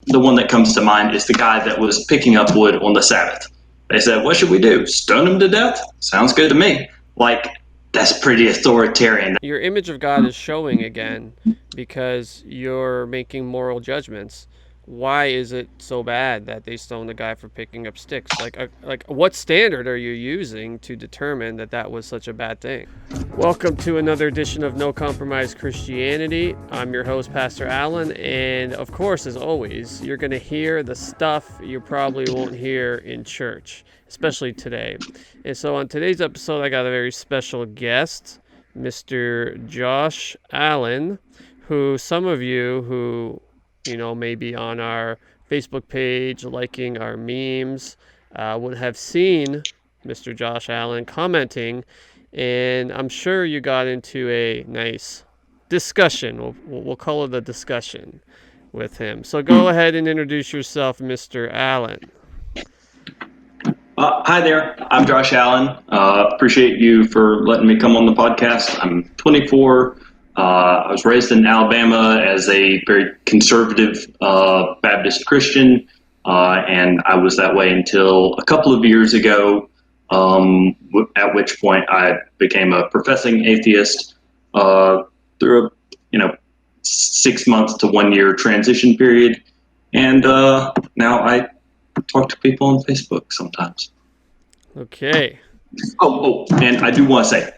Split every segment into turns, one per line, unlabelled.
the one that comes to mind is the guy that was picking up wood on the Sabbath. They said, what should we do? Stone him to death? Sounds good to me. Like, that's pretty authoritarian.
Your image of God is showing again because you're making moral judgments. Why is it so bad that they stoned the guy for picking up sticks? Like what standard are you using to determine that that was such a bad thing? Welcome to another edition of No Compromise Christianity. I'm your host, Pastor Allen, and of course, as always, you're going to hear the stuff you probably won't hear in church, especially today. And so on today's episode, I got a very special guest, Mr. Josh Allen, who some of you who may be on our Facebook page, liking our memes, would have seen Mr. Josh Allen commenting, and I'm sure you got into a nice discussion. We'll call it a discussion with him. So go ahead and introduce yourself, Mr. Allen.
Hi there, I'm Josh Allen. Appreciate you for letting me come on the podcast. I'm 24. I was raised in Alabama as a very conservative Baptist Christian, and I was that way until a couple of years ago, at which point I became a professing atheist through a 6 months to 1 year transition period, and now I talk to people on Facebook sometimes.
Okay.
Oh, and I do want to say,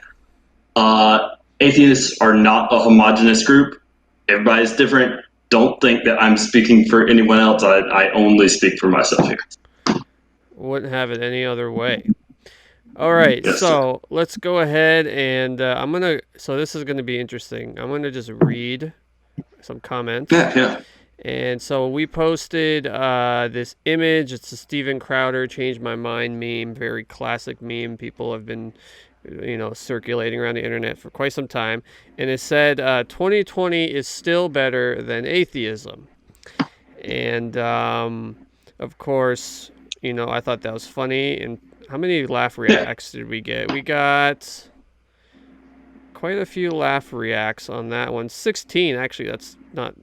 atheists are not a homogenous group. Everybody's different. Don't think that I'm speaking for anyone else. I only speak for myself here.
Wouldn't have it any other way. All right,
Yes,
so let's go ahead and so this is going to be interesting. I'm going to just read some comments.
Yeah.
And so we posted this image. It's a Steven Crowder Changed My Mind meme, very classic meme. People have been circulating around the internet for quite some time. And it said, 2020 is still better than atheism. And, of course, I thought that was funny. And how many laugh reacts did we get? We got quite a few laugh reacts on that one. 16, actually, that's not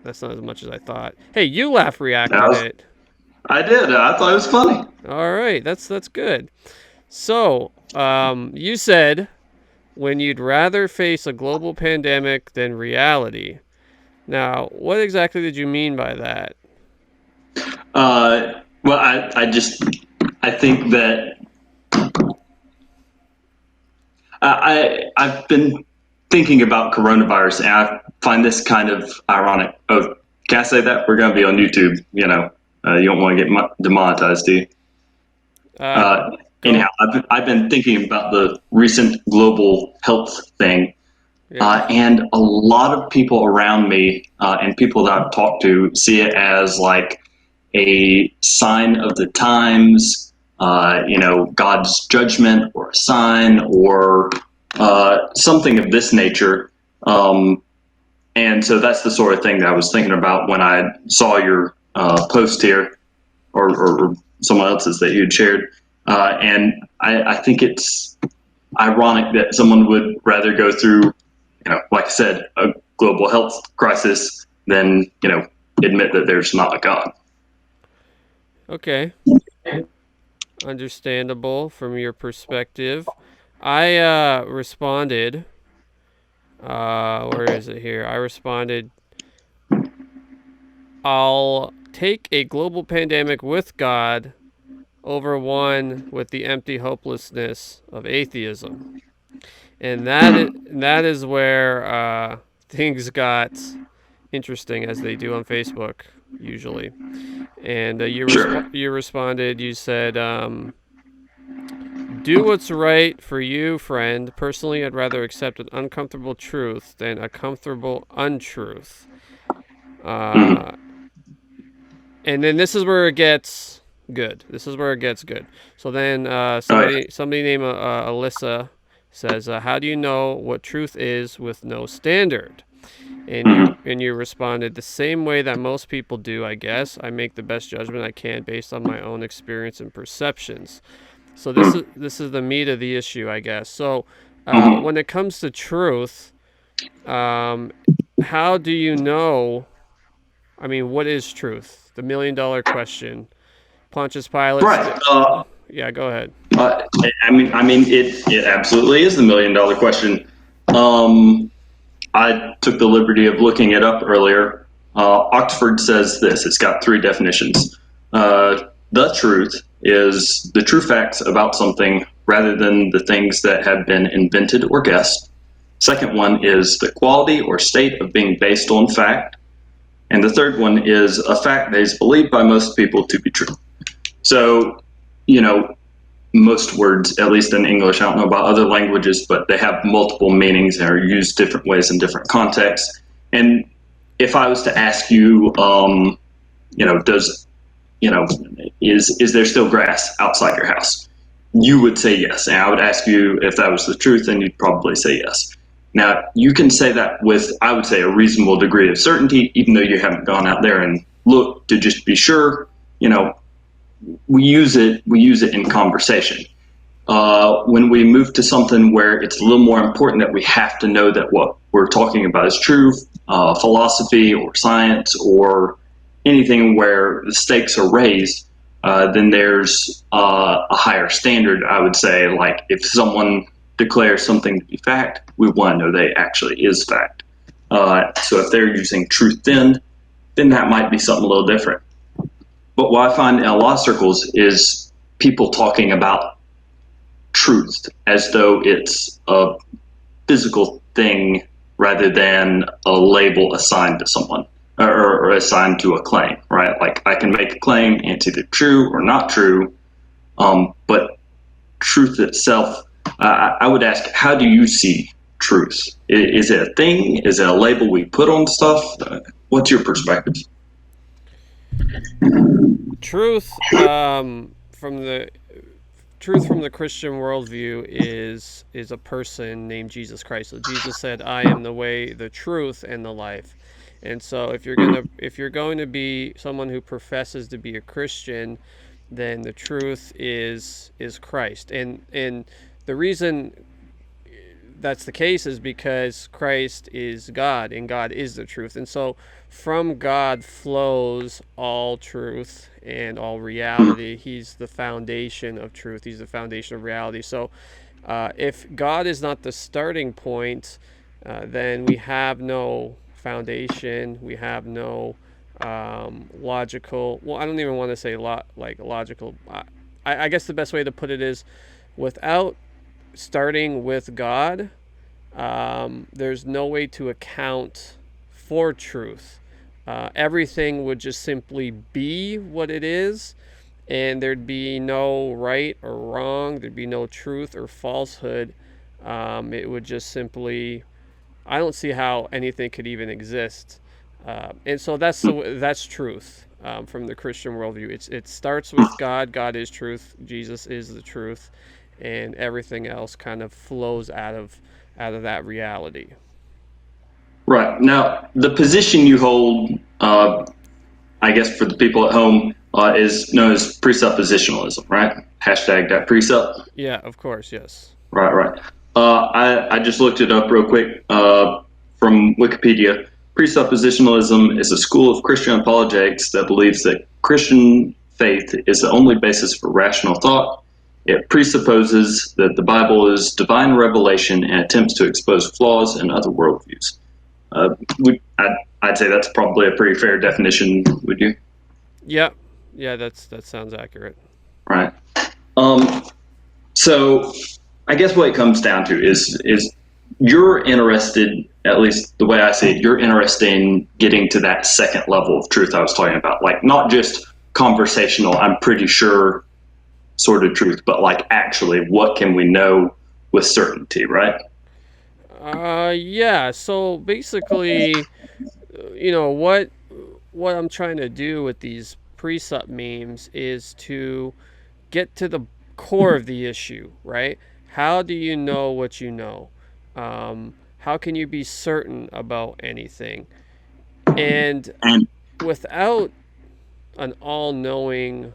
as much as I thought. Hey, you laugh reacted it.
I did. I thought it was funny.
All right, that's good. So, you said when you'd rather face a global pandemic than reality. Now, what exactly did you mean by that?
Well, I think that I've been thinking about coronavirus, and I find this kind of ironic. Oh, can I say that? We're going to be on YouTube. You don't want to get demonetized, do you? Anyhow, I've been thinking about the recent global health thing, and a lot of people around me and people that I've talked to see it as like a sign of the times, God's judgment, or a sign, or something of this nature. And so that's the sort of thing that I was thinking about when I saw your post here, or someone else's that you had shared. And I think it's ironic that someone would rather go through, like I said, a global health crisis than, admit that there's not a God.
Okay. Understandable from your perspective. I responded, where is it here? I responded, I'll take a global pandemic with God over one with the empty hopelessness of atheism. And that is where things got interesting, as they do on Facebook usually. And you responded, you said, do what's right for you, friend. Personally, I'd rather accept an uncomfortable truth than a comfortable untruth. And then this is where it gets good. So then somebody named Alyssa says, how do you know what truth is with no standard? And you responded, the same way that most people do, I guess. I make the best judgment I can based on my own experience and perceptions. So this is the meat of the issue, I guess. So when it comes to truth, how do you know? I mean, what is truth? The $1 million question. Pontius Pilate.
Right.
Yeah, go ahead.
Uh, it absolutely is the $1 million question. Um, I took the liberty of looking it up earlier. Oxford says this. It's got three definitions. The truth is the true facts about something rather than the things that have been invented or guessed. Second one is the quality or state of being based on fact. And the third one is a fact that is believed by most people to be true. So, you know, most words, at least in English, I don't know about other languages, but they have multiple meanings and are used different ways in different contexts. And if I was to ask you, does, is there still grass outside your house? You would say yes. And I would ask you if that was the truth, and you'd probably say yes. Now, you can say that with, I would say, a reasonable degree of certainty, even though you haven't gone out there and looked to just be sure. We use it in conversation. When we move to something where it's a little more important that we have to know that what we're talking about is true, philosophy or science or anything where the stakes are raised, then there's a higher standard, I would say. Like if someone declares something to be fact, we want to know they actually is fact. So if they're using truth then that might be something a little different. But what I find in a lot of circles is people talking about truth as though it's a physical thing rather than a label assigned to someone or assigned to a claim, right? Like I can make a claim and it's either true or not true, but truth itself, I would ask, how do you see truth? Is it a thing? Is it a label we put on stuff? What's your perspective?
Truth from the Christian worldview is a person named Jesus Christ. So Jesus said, "I am the way, the truth, and the life." And so if you're going to be someone who professes to be a Christian, then the truth is Christ. And the reason that's the case is because Christ is God and God is the truth. And so from God flows all truth and all reality. He's the foundation of truth. He's the foundation of reality. So if God is not the starting point, then we have no foundation. We have no logical. Well, I don't even want to say logical. I guess the best way to put it is, without starting with God, there's no way to account for truth. Everything would just simply be what it is, and there'd be no right or wrong. There'd be no truth or falsehood. It would just simply, I don't see how anything could even exist. And so that's truth from the Christian worldview. It starts with God. God is truth. Jesus is the truth, and everything else kind of flows out of that reality.
Right. Now, the position you hold, I guess for the people at home, is known as presuppositionalism, right? Hashtag that precept.
Yeah, of course, yes.
Right, right. I just looked it up real quick from Wikipedia. Presuppositionalism is a school of Christian apologetics that believes that Christian faith is the only basis for rational thought. It presupposes that the Bible is divine revelation and attempts to expose flaws in other worldviews. I'd say that's probably a pretty fair definition, would you?
Yeah, yeah, that sounds accurate.
Right. So I guess what it comes down to is you're interested, at least the way I see it, you're interested in getting to that second level of truth I was talking about. Like not just conversational, I'm pretty sure sort of truth, but like actually what can we know with certainty, right?
Yeah. So basically, what I'm trying to do with these precept memes is to get to the core of the issue, right? How do you know what you know? How can you be certain about anything? And
And
without an all-knowing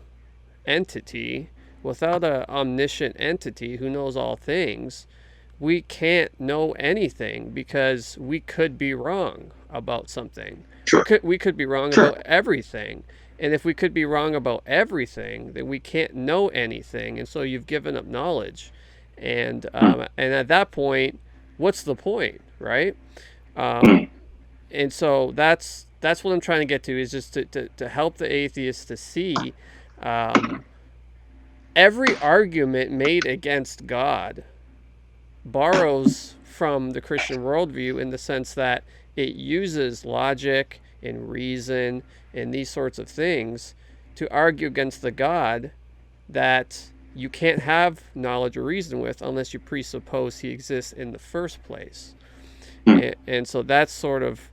entity, without an omniscient entity who knows all things, we can't know anything because we could be wrong about something.
sure,
We could be wrong
sure.
about everything. And if we could be wrong about everything, then we can't know anything. And so you've given up knowledge. And at that point, what's the point, right? Um,
Mm.
and so that's what I'm trying to get to, is just to help the atheists to see um, every argument made against God borrows from the Christian worldview, in the sense that it uses logic and reason and these sorts of things to argue against the God that you can't have knowledge or reason with unless you presuppose he exists in the first place.
Mm.
And so that's sort of,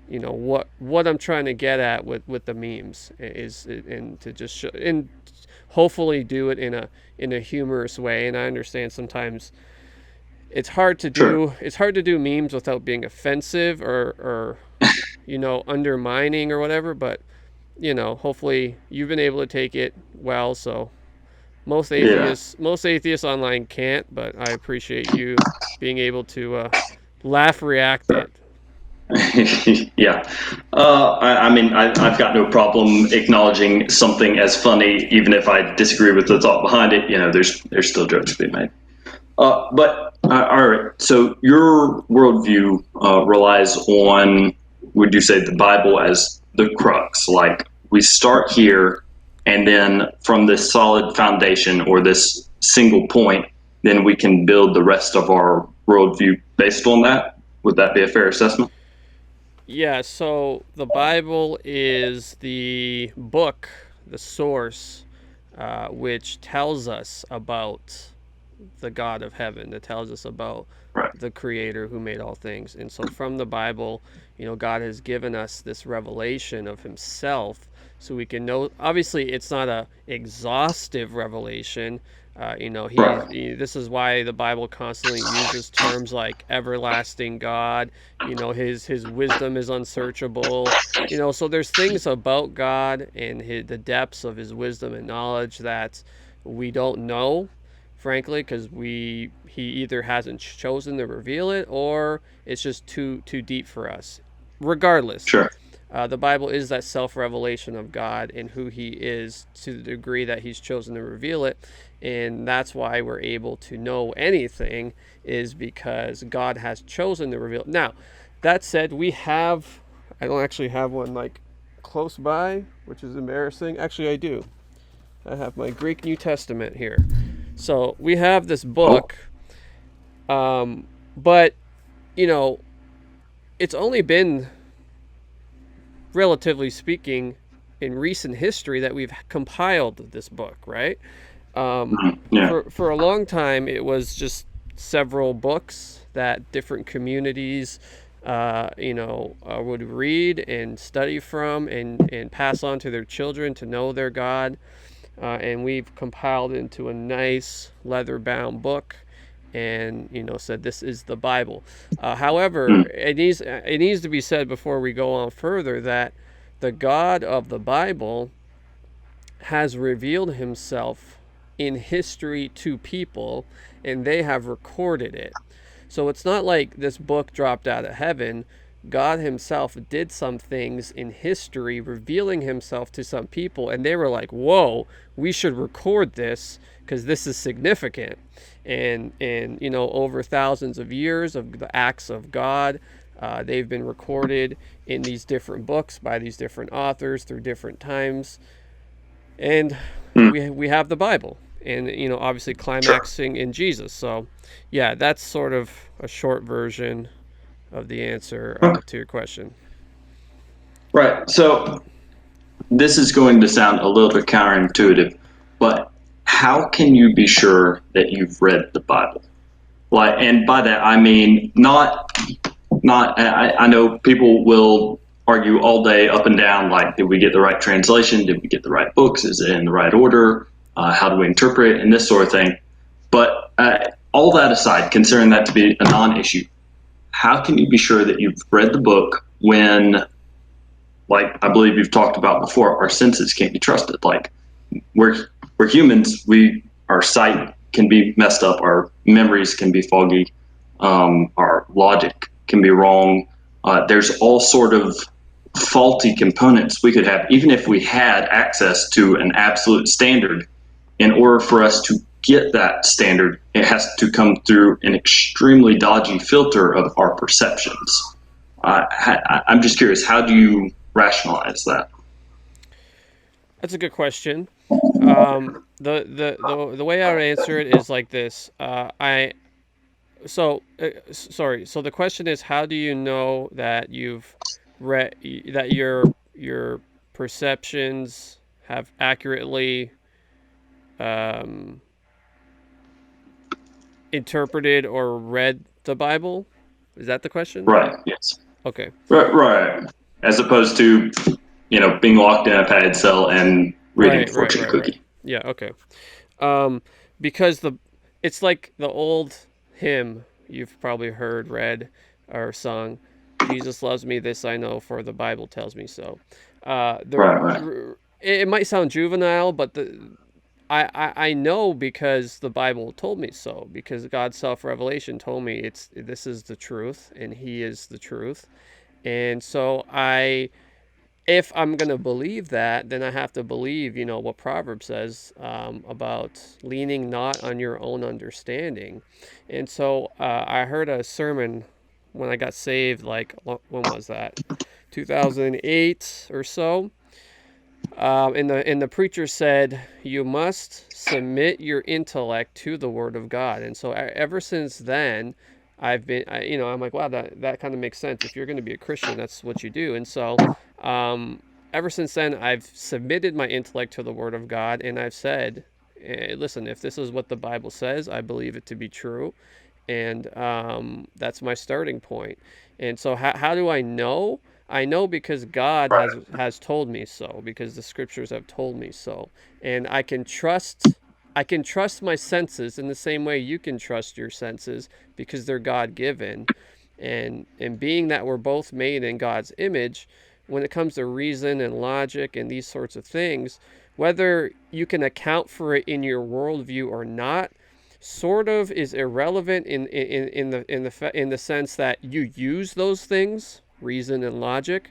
what I'm trying to get at with the memes is, and to just show, and hopefully do it in a humorous way. And I understand sometimes
Sure.
it's hard to do memes without being offensive or undermining or whatever, but hopefully you've been able to take it well. So
Yeah.
most atheists online can't, but I appreciate you being able to laugh react it.
Yeah. I mean, I've got no problem acknowledging something as funny, even if I disagree with the thought behind it. There's still jokes to be made. But all right. So your worldview relies on, would you say, the Bible as the crux? Like we start here, and then from this solid foundation or this single point, then we can build the rest of our worldview based on that. Would that be a fair assessment?
Yeah, so the Bible is the book, the source, which tells us about the God of heaven, that tells us about
Right.
the creator who made all things. And so from the Bible, God has given us this revelation of himself, so we can know. Obviously it's not a exhaustive revelation.
Right.
This is why the Bible constantly uses terms like everlasting God. His wisdom is unsearchable. So there's things about God and the depths of his wisdom and knowledge that we don't know, frankly, because he either hasn't chosen to reveal it, or it's just too deep for us. Regardless,
Sure.
the Bible is that self-revelation of God and who he is, to the degree that he's chosen to reveal it. And that's why we're able to know anything, is because God has chosen to reveal it. Now, that said, I don't actually have one like close by, which is embarrassing. Actually, I do. I have my Greek New Testament here. So we have this
Oh.
book, but you know, it's only been, relatively speaking, in recent history that we've compiled this book, right?
Yeah.
For a long time, it was just several books that different communities, would read and study from, and pass on to their children to know their God. And we've compiled into a nice leather-bound book, and said this is the Bible. However,
Mm.
it needs to be said before we go on further that the God of the Bible has revealed himself in history to people, and they have recorded it. So it's not like this book dropped out of heaven. God himself did some things in history, revealing himself to some people, and they were like, whoa, we should record this because this is significant. And over thousands of years of the acts of God, they've been recorded in these different books by these different authors through different times. And
Mm.
we have the Bible, and obviously
Sure.
climaxing in Jesus. So yeah, that's sort of a short version of the answer
Okay.
to your question.
Right. So this is going to sound a little bit counterintuitive, but how can you be sure that you've read the Bible? Like, and by that I mean not. I know people will argue all day up and down. Like, did we get the right translation? Did we get the right books? Is it in the right order? How do we interpret it? And this sort of thing. But all that aside, considering that to be a non-issue, how can you be sure that you've read the book when, like I believe you've talked about before, our senses can't be trusted? Like we're humans. Our sight can be messed up. Our memories can be foggy. Our logic can be wrong. There's all sort of faulty components we could have, even if we had access to an absolute standard. In order for us to get that standard, it has to come through an extremely dodgy filter of our perceptions. I'm just curious, how do you rationalize that?
That's a good question. The way I would answer it is like this. I so sorry. So the question is, how do you know that you've read that your perceptions have accurately um, interpreted or read the Bible? Is that the question?
Right. Yes.
Okay.
Right. Right. As opposed to, being locked in a padded cell and reading fortune
Right.
cookie.
Yeah. Okay. Um, because it's like the old hymn you've probably heard read or sung. Jesus loves me, this I know, for the Bible tells me so.
Right. Right.
It might sound juvenile, but I know because the Bible told me so. Because God's self revelation told me this is the truth, and He is the truth, and so if I'm going to believe that, then I have to believe, what Proverbs says about leaning not on your own understanding. And so I heard a sermon when I got saved, like, when was that? 2008 or so. And the preacher said, you must submit your intellect to the Word of God. And so ever since then, I'm like, wow, that kind of makes sense. If you're going to be a Christian, that's what you do. And so, um, ever since then, I've submitted my intellect to the Word of God, and I've said, listen, if this is what the Bible says, I believe it to be true, and that's my starting point. And so, how do I know? I know because God has told me so, because the scriptures have told me so, and I can trust my senses in the same way you can trust your senses because they're God given, and being that we're both made in God's image, when it comes to reason and logic and these sorts of things, whether you can account for it in your worldview or not, sort of is irrelevant in the sense that you use those things, reason and logic,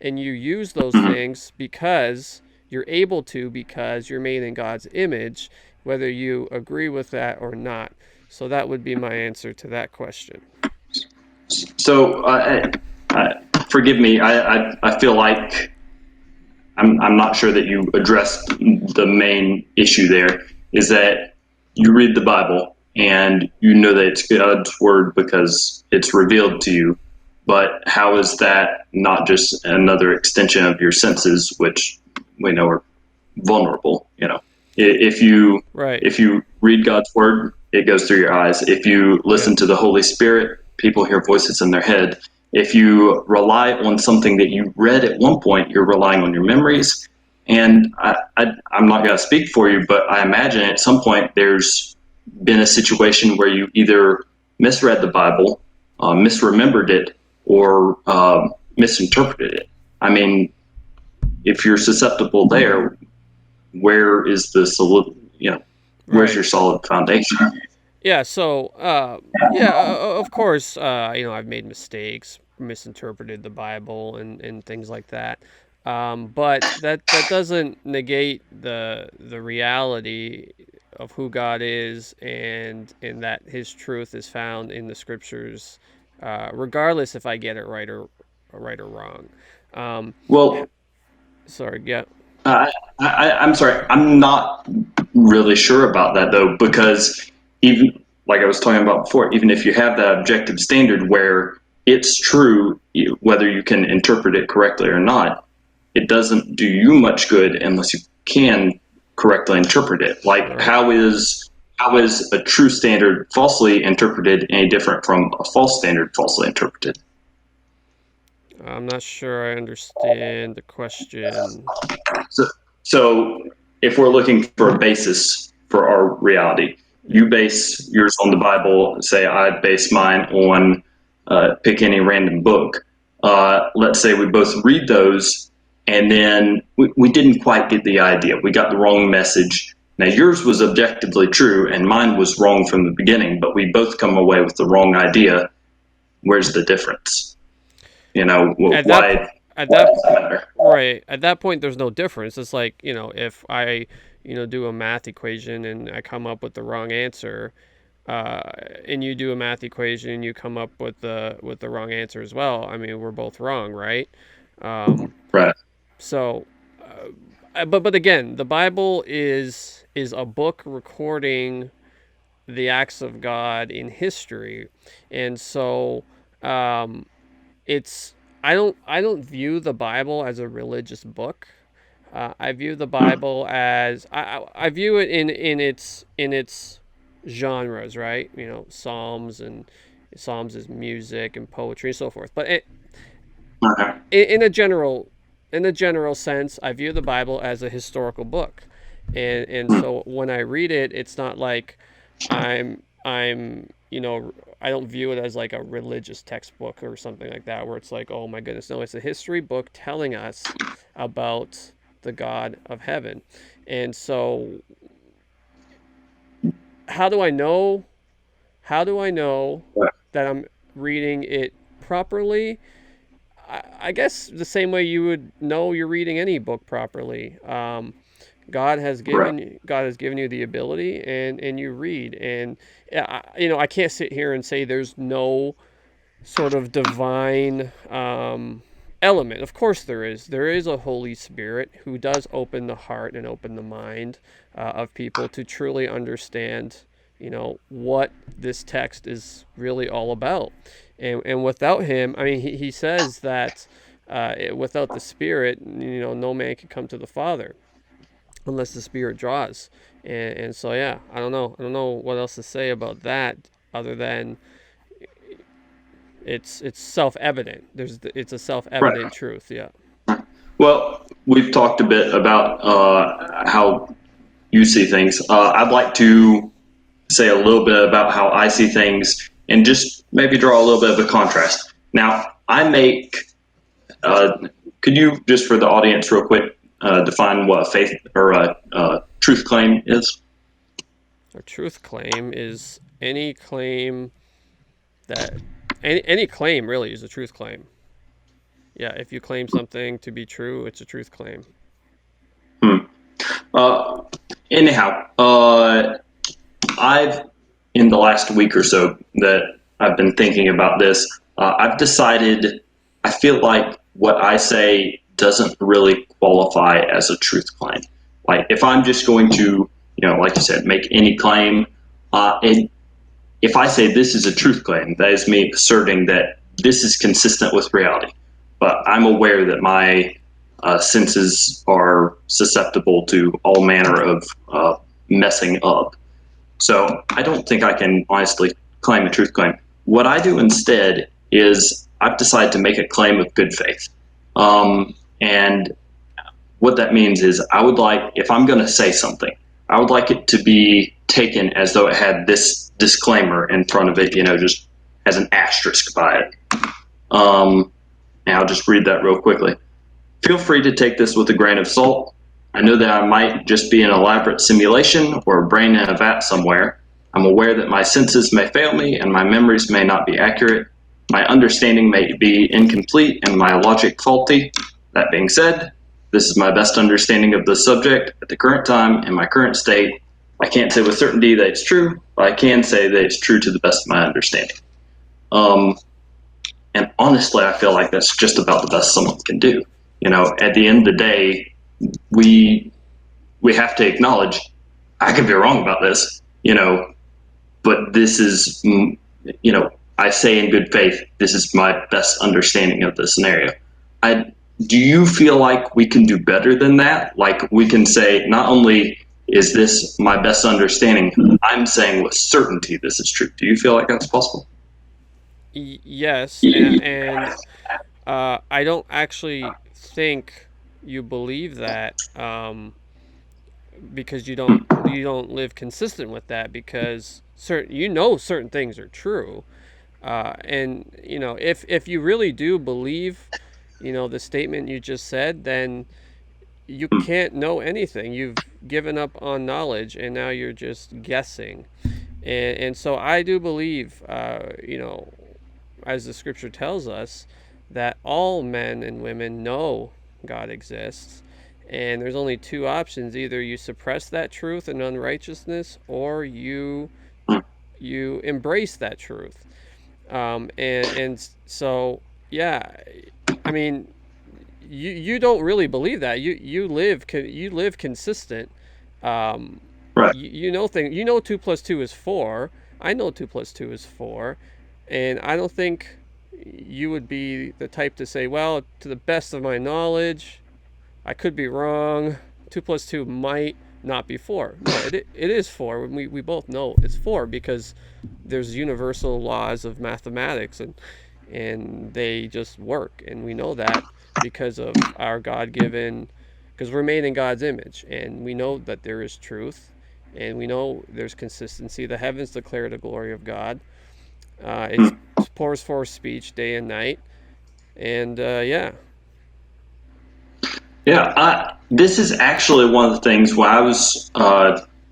and you use those things because you're able to, because you're made in God's image, whether you agree with that or not. So that would be my answer to that question.
So, forgive me. I feel like I'm not sure that you addressed the main issue there. Is that you read the Bible and you know that it's God's word because it's revealed to you. But how is that not just another extension of your senses, which we know are vulnerable? If you
Right.
if you read God's word, it goes through your eyes. If you
Yeah.
listen to the Holy Spirit, people hear voices in their head. If you rely on something that you read at one point, you're relying on your memories. And I'm not going to speak for you, but I imagine at some point there's been a situation where you either misread the Bible, misremembered it, or misinterpreted it. I mean, if you're susceptible there, where is the solid, where's
Right.
your solid foundation?
Yeah, so of course, I've made mistakes, misinterpreted the Bible, and things like that. But that doesn't negate the reality of who God is, and that His truth is found in the Scriptures, regardless if I get it right or wrong. Um,
Well,
Sorry, yeah,
uh, I'm sorry, I'm not really sure about that though, because even like I was talking about before, even if you have that objective standard where it's true, whether you can interpret it correctly or not, it doesn't do you much good unless you can correctly interpret it. Like,
right.
how is a true standard falsely interpreted any different from a false standard falsely interpreted?
I'm not sure I understand the question.
So, so if we're looking for a basis for our reality,
Yeah.
you base yours on the Bible. Say I base mine on pick any random book. Let's say we both read those, and then we didn't quite get the idea. We got the wrong message. Now yours was objectively true, and mine was wrong from the beginning. But we both come away with the wrong idea. Where's the difference?
At that po-
Why?
at
Why
that
does it matter?
right at that point there's no difference. It's like, if I, do a math equation and I come up with the wrong answer, uh, and you do a math equation and you come up with the wrong answer as well. I mean, we're both wrong, right? Um,
Right.
so, but again, the Bible is a book recording the acts of God in history, and so, um, it's I don't view the Bible as a religious book. I view the Bible as I view it in its genres, right? Psalms is music and poetry and so forth. But
Okay.
in a general sense, I view the Bible as a historical book, and
Hmm.
so when I read it, it's not like I'm I don't view it as like a religious textbook or something like that, where it's like, oh my goodness, no, it's a history book telling us about the God of heaven. And so, how do I know? How do I know
Right.
that I'm reading it properly? I guess the same way you would know you're reading any book properly.
Right.
God has given you the ability, and you read. And I can't sit here and say there's no sort of divine element. Of course, there is. There is a Holy Spirit who does open the heart and open the mind of people to truly understand, what this text is really all about. And without him, I mean, he says that without the Spirit, no man can come to the Father unless the Spirit draws. And so, yeah, I don't know. I don't know what else to say about that other than it's self-evident. It's a self-evident
Right.
truth. Yeah.
Well, we've talked a bit about how you see things. I'd like to say a little bit about how I see things and just maybe draw a little bit of a contrast. Now, I make, uh, could you just for the audience, real quick, define what a faith or a truth claim is?
A truth claim is any claim that any claim really is a truth claim. Yeah, if you claim something to be true, it's a truth claim.
Hmm. Uh, anyhow, I've in the last week or so that I've been thinking about this. I've decided I feel like what I say doesn't really qualify as a truth claim. Like if I'm just going to, like you said, make any claim, and if I say this is a truth claim, that is me asserting that this is consistent with reality. But I'm aware that my senses are susceptible to all manner of messing up. So I don't think I can honestly claim a truth claim. What I do instead is I've decided to make a claim of good faith. And what that means is I would like, if I'm going to say something, I would like it to be taken as though it had this disclaimer in front of it, just as an asterisk by it. Um, and I'll just read that real quickly. Feel free to take this with a grain of salt. I know that I might just be an elaborate simulation or a brain in a vat somewhere. I'm aware that my senses may fail me and my memories may not be accurate. My understanding may be incomplete and my logic faulty. That being said, this is my best understanding of the subject at the current time in my current state. I can't say with certainty that it's true, but I can say that it's true to the best of my understanding. Um, and honestly, I feel like that's just about the best someone can do. At the end of the day, we we have to acknowledge I could be wrong about this, but this is, I say in good faith, this is my best understanding of the scenario. I Do you feel like we can do better than that? Like we can say not only is this my best understanding, I'm saying with certainty this is true. Do you feel like that's possible?
Yes, and I don't actually think you believe that, because you don't live consistent with that, because certain things are true. And if you really do believe, the statement you just said, then you can't know anything. You've given up on knowledge, and now you're just guessing. And so I do believe, as the scripture tells us, that all men and women know God exists, and there's only two options: either you suppress that truth in unrighteousness, or you embrace that truth. And so yeah, I mean, you don't really believe that. You live consistent. Um,
Right.
you know thing. You know 2 plus 2 is 4. I know 2 plus 2 is 4, and I don't think you would be the type to say, well, to the best of my knowledge, I could be wrong. 2 plus 2 might not be 4. No, it is 4. We both know it's 4 because there's universal laws of mathematics, and they just work, and we know that because of our God-given, because we're made in God's image, and we know that there is truth, and we know there's consistency. The heavens declare the glory of God. It pours forth speech day and night, and yeah.
Yeah, this is actually one of the things when I was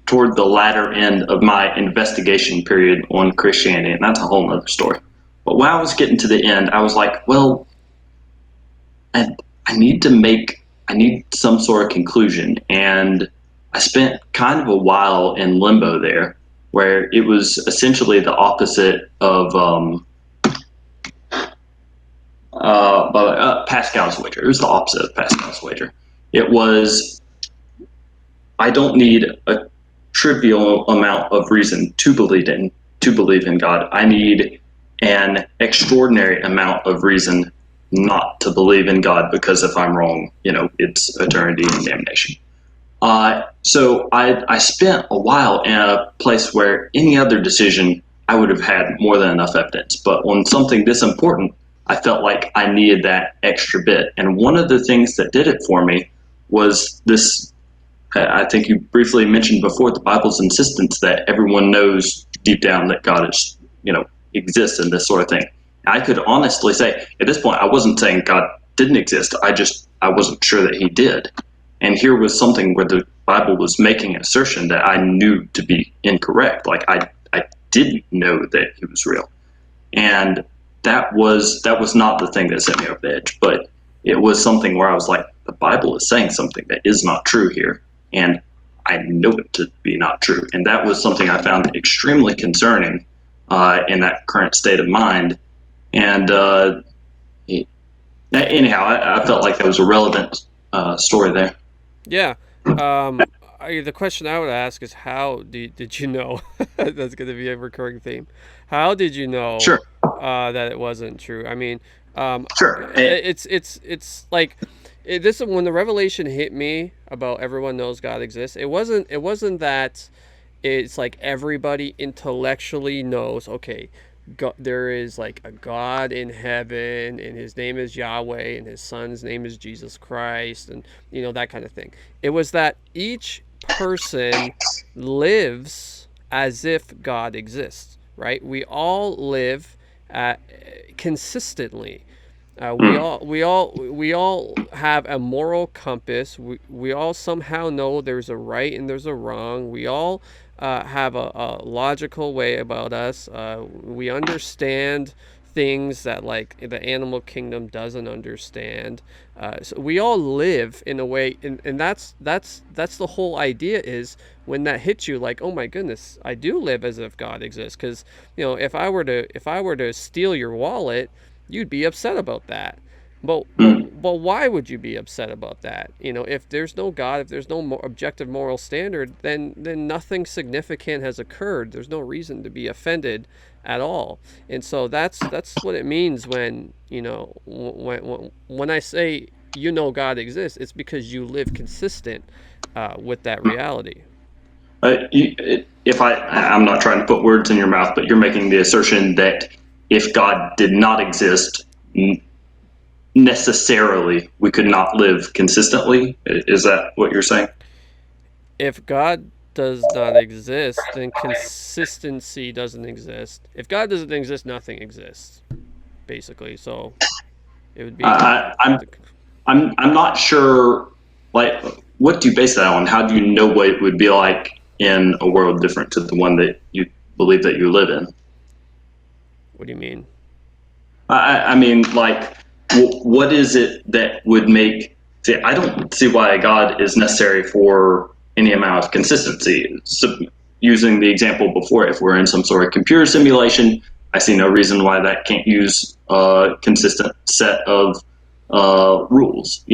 toward the latter end of my investigation period on Christianity, and that's a whole nother story. But when I was getting to the end, I was like, well, I, I need some sort of conclusion. And I spent kind of a while in limbo there, where it was essentially the opposite of Pascal's wager. It was the opposite of Pascal's wager. It was, I don't need a trivial amount of reason to believe in God. I need an extraordinary amount of reason not to believe in God, because if I'm wrong, it's eternity and damnation. So I spent a while in a place where any other decision I would have had more than enough evidence, but on something this important, I felt like I needed that extra bit. And one of the things that did it for me was this. I think you briefly mentioned before the Bible's insistence that everyone knows deep down that God is, exists, and this sort of thing. I could honestly say at this point, I wasn't saying God didn't exist. I wasn't sure that he did. And here was something where the Bible was making an assertion that I knew to be incorrect. Like I didn't know that he was real. And that was not the thing that set me over the edge, but it was something where I was like, the Bible is saying something that is not true here, and I know it to be not true. And that was something I found extremely concerning in that current state of mind. And anyhow, I felt like that was a relevant story there.
Yeah. The question I would ask is, how did you know? That's going to be a recurring theme. How did you know
Sure,
that it wasn't true? I mean,
sure.
it's like this is when the revelation hit me about everyone knows God exists. It wasn't that it's like everybody intellectually knows. Okay, God, there is like a God in heaven, and his name is Yahweh, and his son's name is Jesus Christ, and that kind of thing. It was that each person lives as if God exists, right? We all live consistently. We all have a moral compass. We all somehow know there's a right and there's a wrong. We all have a logical way about us. We understand things that like the animal kingdom doesn't understand. So we all live in a way, and that's the whole idea. Is when that hits you, like, oh my goodness, I do live as if God exists. Because if I were to steal your wallet, you'd be upset about that. But why would you be upset about that? If there's no God, if there's no objective moral standard, then nothing significant has occurred. There's no reason to be offended at all. And so that's what it means when when I say God exists. It's because you live consistent with that reality.
If I'm not trying to put words in your mouth, but you're making the assertion that if God did not exist, necessarily we could not live consistently. Is that what you're saying?
If God does not exist, then consistency doesn't exist. If God doesn't exist, nothing exists, basically. So it would be
I, I'm I'm not sure. Like, what do you base that on? How do you know what it would be like in a world different to the one that you believe that you live in?
what do you mean?
I mean, like, what is it that would make? See, I don't see why a God is necessary for any amount of consistency. So, using the example before, if we're in some sort of computer simulation, I see no reason why that can't use a consistent set of rules.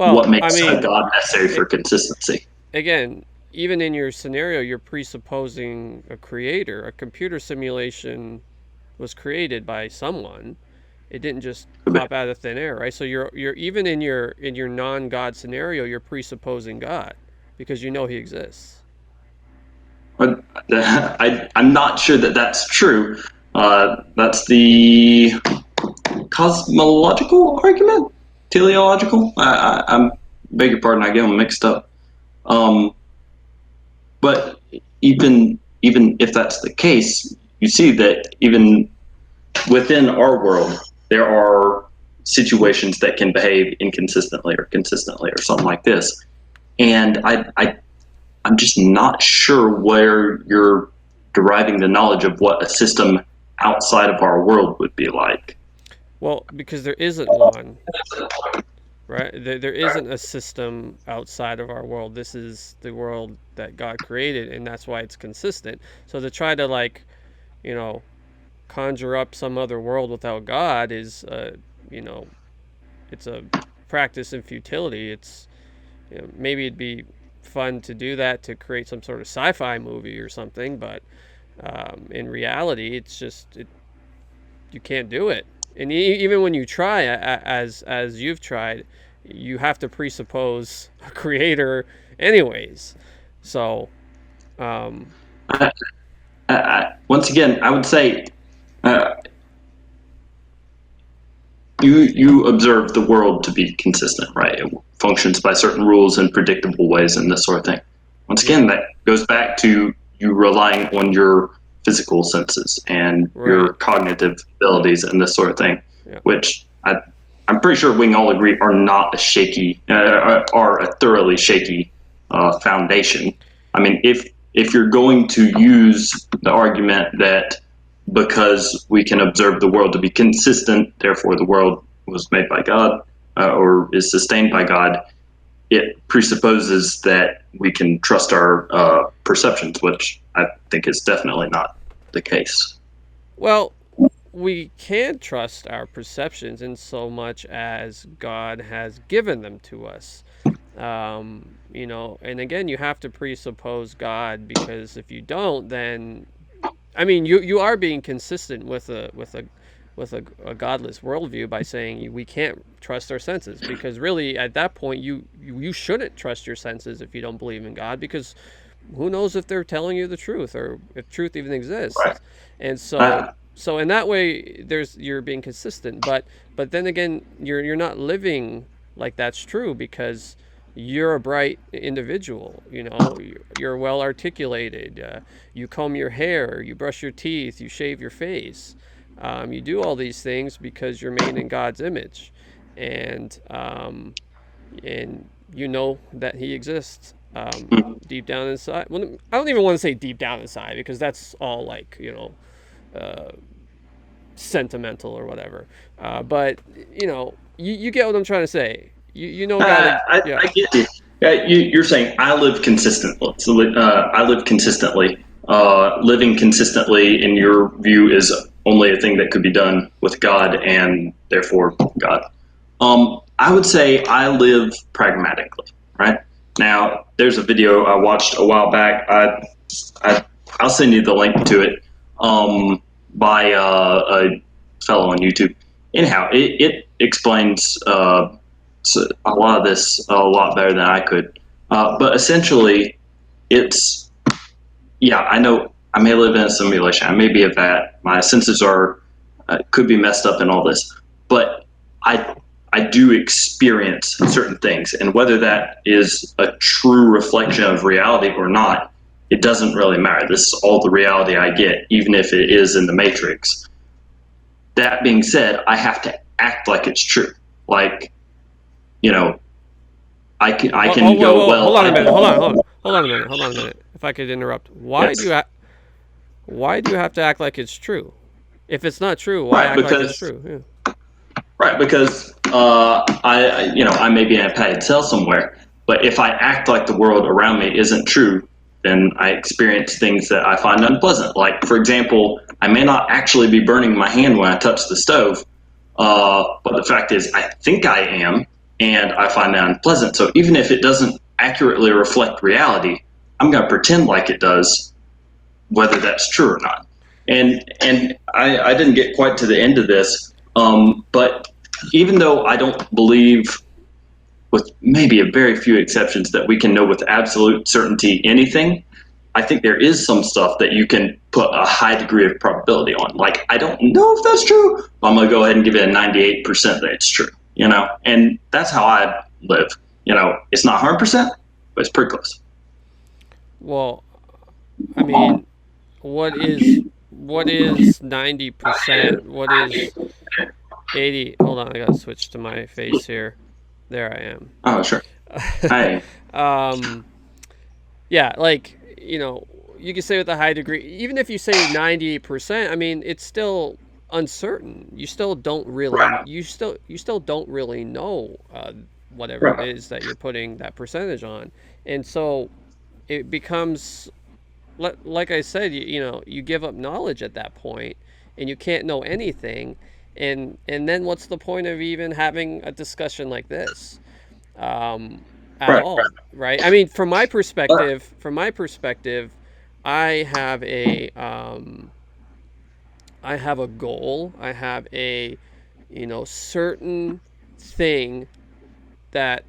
What
Well, I
makes a
mean,
God necessary for
it,
consistency?
again, even in your scenario, you're presupposing a creator. A computer simulation was created by someone. It didn't just pop out of thin air, right? So you're even in your non-God scenario, you're presupposing God because you know He exists.
I'm not sure that that's true. That's the cosmological argument, teleological. I'm beg your pardon. I get them mixed up. Um, but even if that's the case, you see that even within our world, there are situations that can behave inconsistently or consistently or something like this. And I'm just not sure where you're deriving the knowledge of what a system outside of our world would be like.
Well, because there isn't one, right? There isn't a system outside of our world. This is the world that God created, and that's why it's consistent. So to try to you know, conjure up some other world without God is, you know, it's a practice in futility. Maybe it'd be fun to do that to create some sort of sci-fi movie or something, but in reality, you can't do it. And even when you try, as you've tried, you have to presuppose a creator, anyways. So, um,
Once again, I would say uh, you observe the world to be consistent, right? It functions by certain rules and predictable ways and this sort of thing. Once
yeah,
again, that goes back to you relying on your physical senses and
right,
your cognitive abilities and this sort of thing,
yeah,
which I'm pretty sure we can all agree are not a shaky, are a thoroughly shaky foundation. I mean, if you're going to use the argument that because we can observe the world to be consistent, therefore the world was made by God or is sustained by God, it presupposes that we can trust our perceptions, which I think is definitely not the case.
well, we can trust our perceptions in so much as God has given them to us. And again, you have to presuppose God, because if you don't, then I mean, you are being consistent with a godless worldview by saying we can't trust our senses, because really at that point you shouldn't trust your senses if you don't believe in God, because who knows if they're telling you the truth or if truth even
Right.
exists. And
Uh,
so in that way you're being consistent, but then again you're not living like that's true, because you're a bright individual. You're well articulated. You comb your hair, you brush your teeth, you shave your face. You do all these things because you're made in God's image, and you know that He exists, deep down inside. Well, I don't even want to say deep down inside, because that's all uh, sentimental or whatever. But you get what I'm trying to say. You know God. Yeah.
I get you. You're saying I live consistently. So, I live consistently. Living consistently, in your view, is only a thing that could be done with God, and therefore God. I would say I live pragmatically. Right now, there's a video I watched a while back. I I'll send you the link to it. By a fellow on YouTube. Anyhow, it explains a lot of this a lot better than I could. But essentially, it's yeah. I know I may live in a simulation. I may be a vat. My senses are could be messed up in all this, but I I do experience certain things, and whether that is a true reflection of reality or not, it doesn't really matter. This is all the reality I get, even if it is in the matrix. That being said, I have to act like it's true. Like, you know, I
Oh,
can go,
hold
well,
on a
I
minute. Hold on a minute. If I could interrupt,
yes,
why do you have to act like it's true? If it's not true, why
right,
act like it's
because
true? Yeah.
Right, because I may be in a padded cell somewhere, but if I act like the world around me isn't true, then I experience things that I find unpleasant. Like, for example, I may not actually be burning my hand when I touch the stove, but the fact is, I think I am, and I find that unpleasant. So even if it doesn't accurately reflect reality, I'm going to pretend like it does, whether that's true or not. And I didn't get quite to the end of this, but even though I don't believe, with maybe a very few exceptions, that we can know with absolute certainty anything, I think there is some stuff that you can put a high degree of probability on. Like, I don't know if that's true, but I'm going to go ahead and give it a 98% that it's true, And that's how I live. It's not 100%, but it's pretty close.
Well, I mean, what is 90%? What is 80? Hold on, I gotta switch to my face here. There
Oh, sure. I
I am. Yeah, like, you can say with a high degree, even if you say 98%, I mean, it's still uncertain.
Right,
You still don't really know whatever it
right,
is that you're putting that percentage on. And so it becomes, like I said, you give up knowledge at that point, and you can't know anything. And then what's the point of even having a discussion like this? um, at
right.
all, right? I mean,
But
from my perspective, I have a I have a goal. I have a certain thing that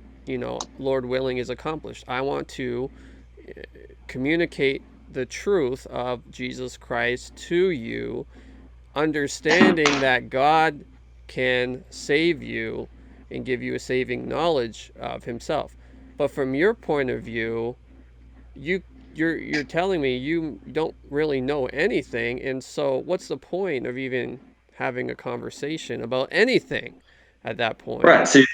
Lord willing is accomplished. I want to communicate the truth of Jesus Christ to you, understanding that God can save you and give you a saving knowledge of himself. But from your point of view, you you're telling me you don't really know anything, and so what's the point of even having a conversation about anything at that point?
right, see,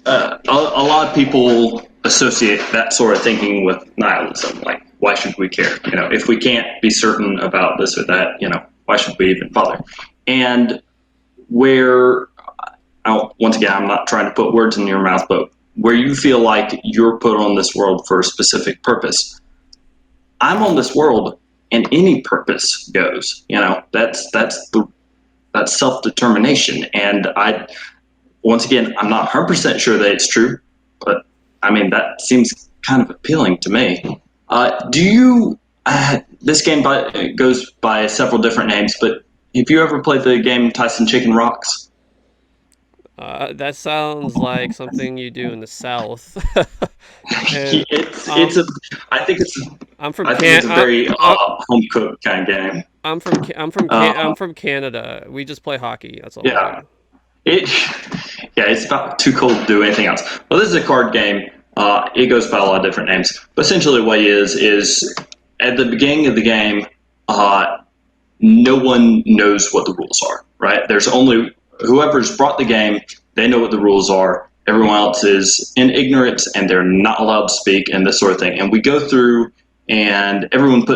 a lot of people associate that sort of thinking with nihilism. Like, why should we care? If we can't be certain about this or that, why should we even bother? And where, once again, I'm not trying to put words in your mouth, but where you feel like you're put on this world for a specific purpose, I'm on this world, and any purpose goes. That's self determination, and once again, I'm not 100% sure that it's true, but I mean, that seems kind of appealing to me. Do you, this game goes by several different names, but have you ever played the game Tyson Chicken Rocks?
That sounds like something you do in the South. And
It's a, I think it's,
I'm from
I think
Can
it's a very home cooked kind of game.
I'm
Um,
from Canada. We just play hockey. That's all we
yeah,
do.
it, yeah, it's about too cold to do anything else. Well, this is a card game. It goes by a lot of different names, but essentially, what it is at the beginning of the game, uh, no one knows what the rules are. Right? There's only whoever's brought the game. They know what the rules are. Everyone else is in ignorance, and they're not allowed to speak, and this sort of thing. And we go through, and everyone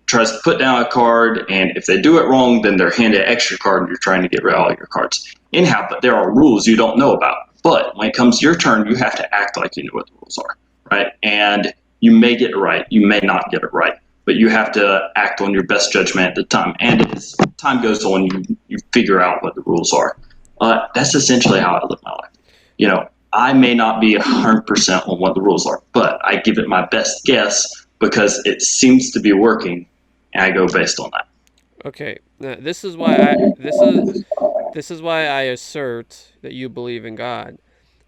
tries to put down a card, and if they do it wrong, then they're handed an extra card, and you're trying to get rid of all your cards. Anyhow, but there are rules you don't know about. But when it comes to your turn, you have to act like you know what the rules are, right? And you may get it right, you may not get it right, but you have to act on your best judgment at the time. And as time goes on, you figure out what the rules are. That's essentially how I live my life. I may not be 100% on what the rules are, but I give it my best guess because it seems to be working, and I go based on that.
Okay. Now, this is why I assert that you believe in God,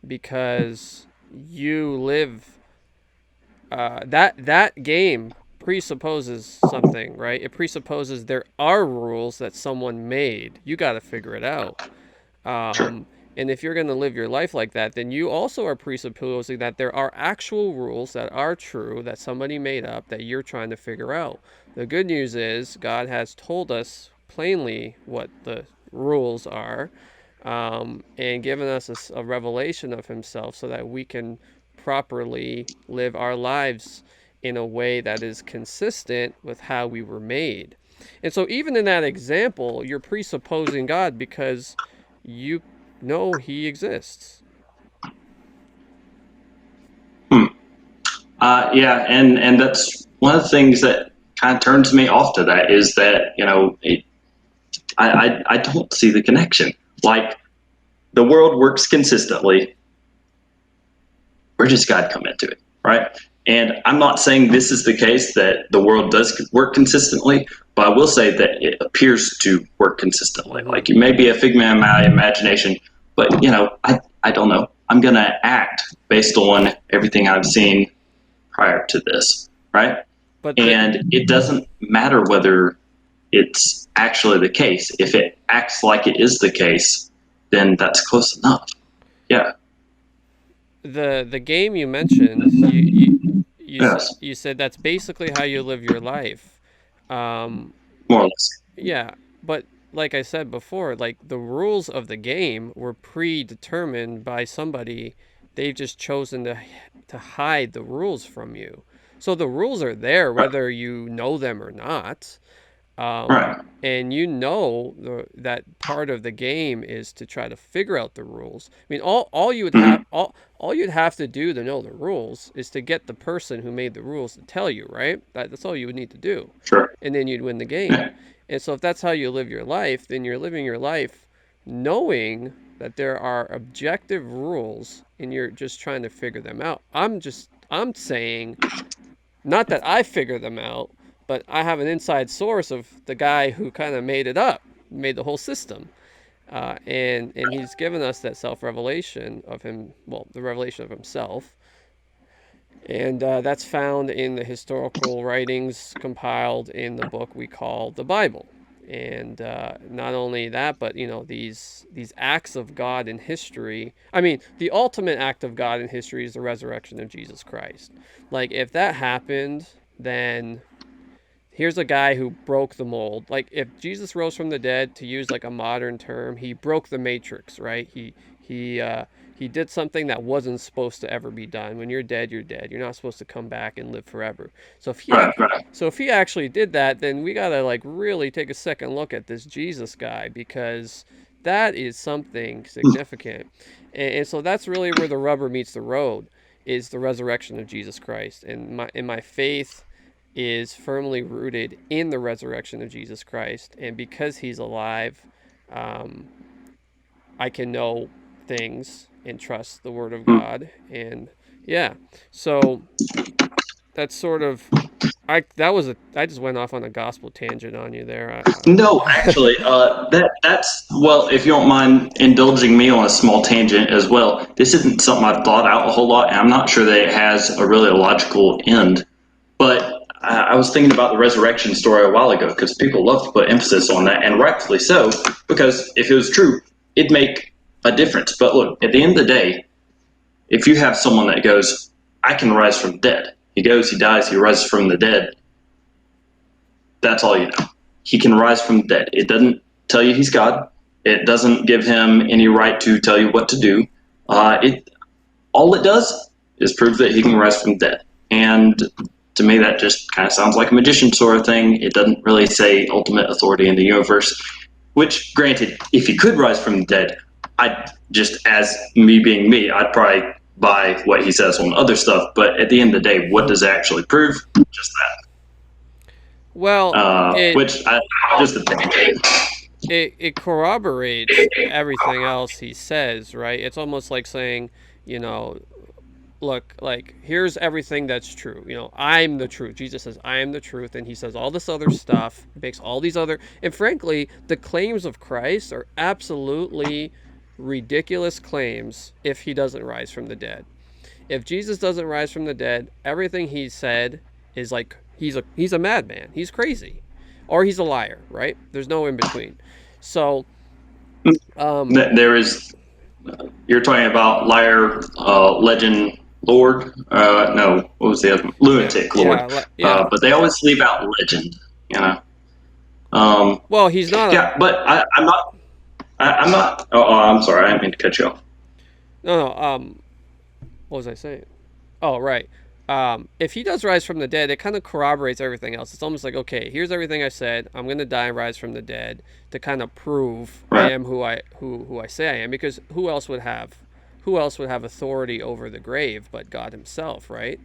because you live that game presupposes something, right? It presupposes there are rules that someone made. You got to figure it out.
Sure.
Um, and if you're going to live your life like that, then you also are presupposing that there are actual rules that are true that somebody made up that you're trying to figure out. The good news is God has told us plainly what the rules are, and given us a revelation of Himself so that we can properly live our lives in a way that is consistent with how we were made. And so, even in that example, you're presupposing God because you No, he exists.
Hmm. Yeah, and that's one of the things that kind of turns me off to that is that I don't see the connection. Like the world works consistently. Where does God come into it, right? And I'm not saying this is the case that the world does work consistently, but I will say that it appears to work consistently.
Mm-hmm.
Like it may be a figment of my imagination, but I don't know. I'm gonna act based on everything I've seen prior to this, right?
But
And it doesn't matter whether it's actually the case. If it acts like it is the case, then that's close enough. Yeah.
the game you mentioned,
Yes.
you said that's basically how you live your life. Um,
More or less.
yeah, but like I said before, like the rules of the game were predetermined by somebody. They've just chosen to hide the rules from you. So the rules are there
Right.
whether you know them or not.
Right.
And that part of the game is to try to figure out the rules. I mean,
Mm-hmm.
all you'd have to do to know the rules is to get the person who made the rules to tell you, right? That's all you would need to do,
Sure.
and then you'd win the game.
Yeah.
And so, if that's how you live your life, then you're living your life knowing that there are objective rules, and you're just trying to figure them out. I'm saying not that I figure them out, but I have an inside source of the guy who kind of made it up, made the whole system. And he's given us that self revelation of him, well, the revelation of himself. And that's found in the historical writings compiled in the book we call the Bible. And not only that, but these acts of God in history. I mean, the ultimate act of God in history is the resurrection of Jesus Christ. Like if that happened, then here's a guy who broke the mold. Like if Jesus rose from the dead, to use like a modern term, he broke the matrix, right? He did something that wasn't supposed to ever be done. When you're dead, you're dead. You're not supposed to come back and live forever. So if he
Right.
act,
Right.
so if he actually did that, then we gotta like really take a second look at this Jesus guy, because that is something significant. And so that's really where the rubber meets the road, is the resurrection of Jesus Christ. And my faith is firmly rooted in the resurrection of Jesus Christ. And because he's alive, um, I can know things and trust the word of
Mm.
God. And yeah, so that's sort of. I just went off on a gospel tangent on you there.
No, actually, that's well. If you don't mind indulging me on a small tangent as well, this isn't something I've thought out a whole lot, and I'm not sure that it has a really logical end. But I was thinking about the resurrection story a while ago because people love to put emphasis on that, and rightfully so. Because if it was true, it'd make a difference. But look, at the end of the day, if you have someone that goes, "I can rise from the dead," he goes, he dies, he rises from the dead. That's all you know. He can rise from the dead. It doesn't tell you he's God. It doesn't give him any right to tell you what to do. It all it does is prove that he can rise from the dead. And to me, that just kind of sounds like a magician sort of thing. It doesn't really say ultimate authority in the universe. Which, granted, if he could rise from the dead, I just as me being me, I'd probably buy what he says on other stuff. But at the end of the day, what does it actually prove? Just that.
Well, it
Which I just a thing.
it corroborates everything else he says, right? It's almost like saying, you know, look, like here's everything that's true. I'm the truth. Jesus says, I am the truth, and he says all this other stuff, makes all these other, and frankly, the claims of Christ are absolutely ridiculous claims if he doesn't rise from the dead. If Jesus doesn't rise from the dead, everything he said is like he's a madman. He's crazy, or he's a liar. Right? There's no in between. So, um,
There is. You're talking about liar, legend, Lord. No, what was the other one?
yeah,
Lunatic Lord.
yeah.
But they always leave out legend. You know. Um,
Well, he's not a
yeah, but I'm not. I'm not. I'm sorry. I didn't mean to cut you off.
no. What was I saying? Oh, right. if he does rise from the dead, it kind of corroborates everything else. It's almost like, okay, here's everything I said. I'm gonna die and rise from the dead to kind of prove I
Right.
am who I say I am. Because who else would have authority over the grave but God Himself, right?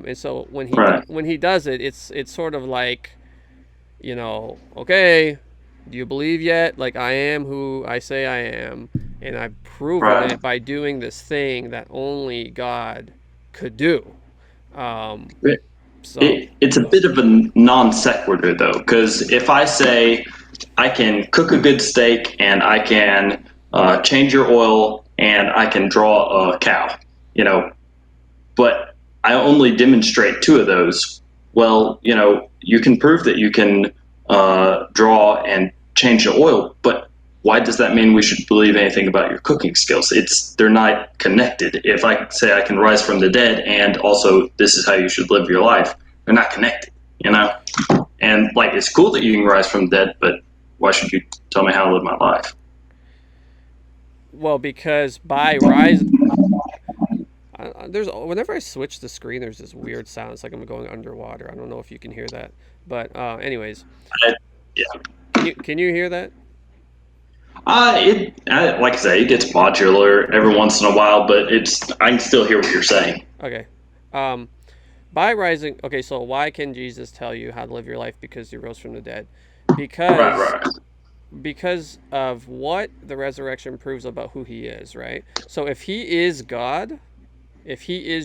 And so
Right.
when he does it, it's sort of like, okay, do you believe yet? Like, I am who I say I am, and I've proven
Right.
it by doing this thing that only God could do. Um,
It,
so,
it's a bit of a non sequitur though, because if I say I can cook a good steak and I can change your oil and I can draw a cow, you know, but I only demonstrate two of those. Well, you can prove that you can draw and change the oil, but why does that mean we should believe anything about your cooking skills? They're not connected. If I say I can rise from the dead and also this is how you should live your life, they're not connected, you know? And like it's cool that you can rise from the dead, but why should you tell me how to live my life?
well, because by rise, there's whenever I switch the screen, there's this weird sound. It's like I'm going underwater. I don't know if you can hear that, but anyways,
I, yeah.
can you hear that?
Like I say, it gets modular every once in a while, but I can still hear what you're saying.
Okay. Um, by rising, okay, so why can Jesus tell you how to live your life because He rose from the dead?
Right,
Because
right.
of what the resurrection proves about who He is, right? So if He is God,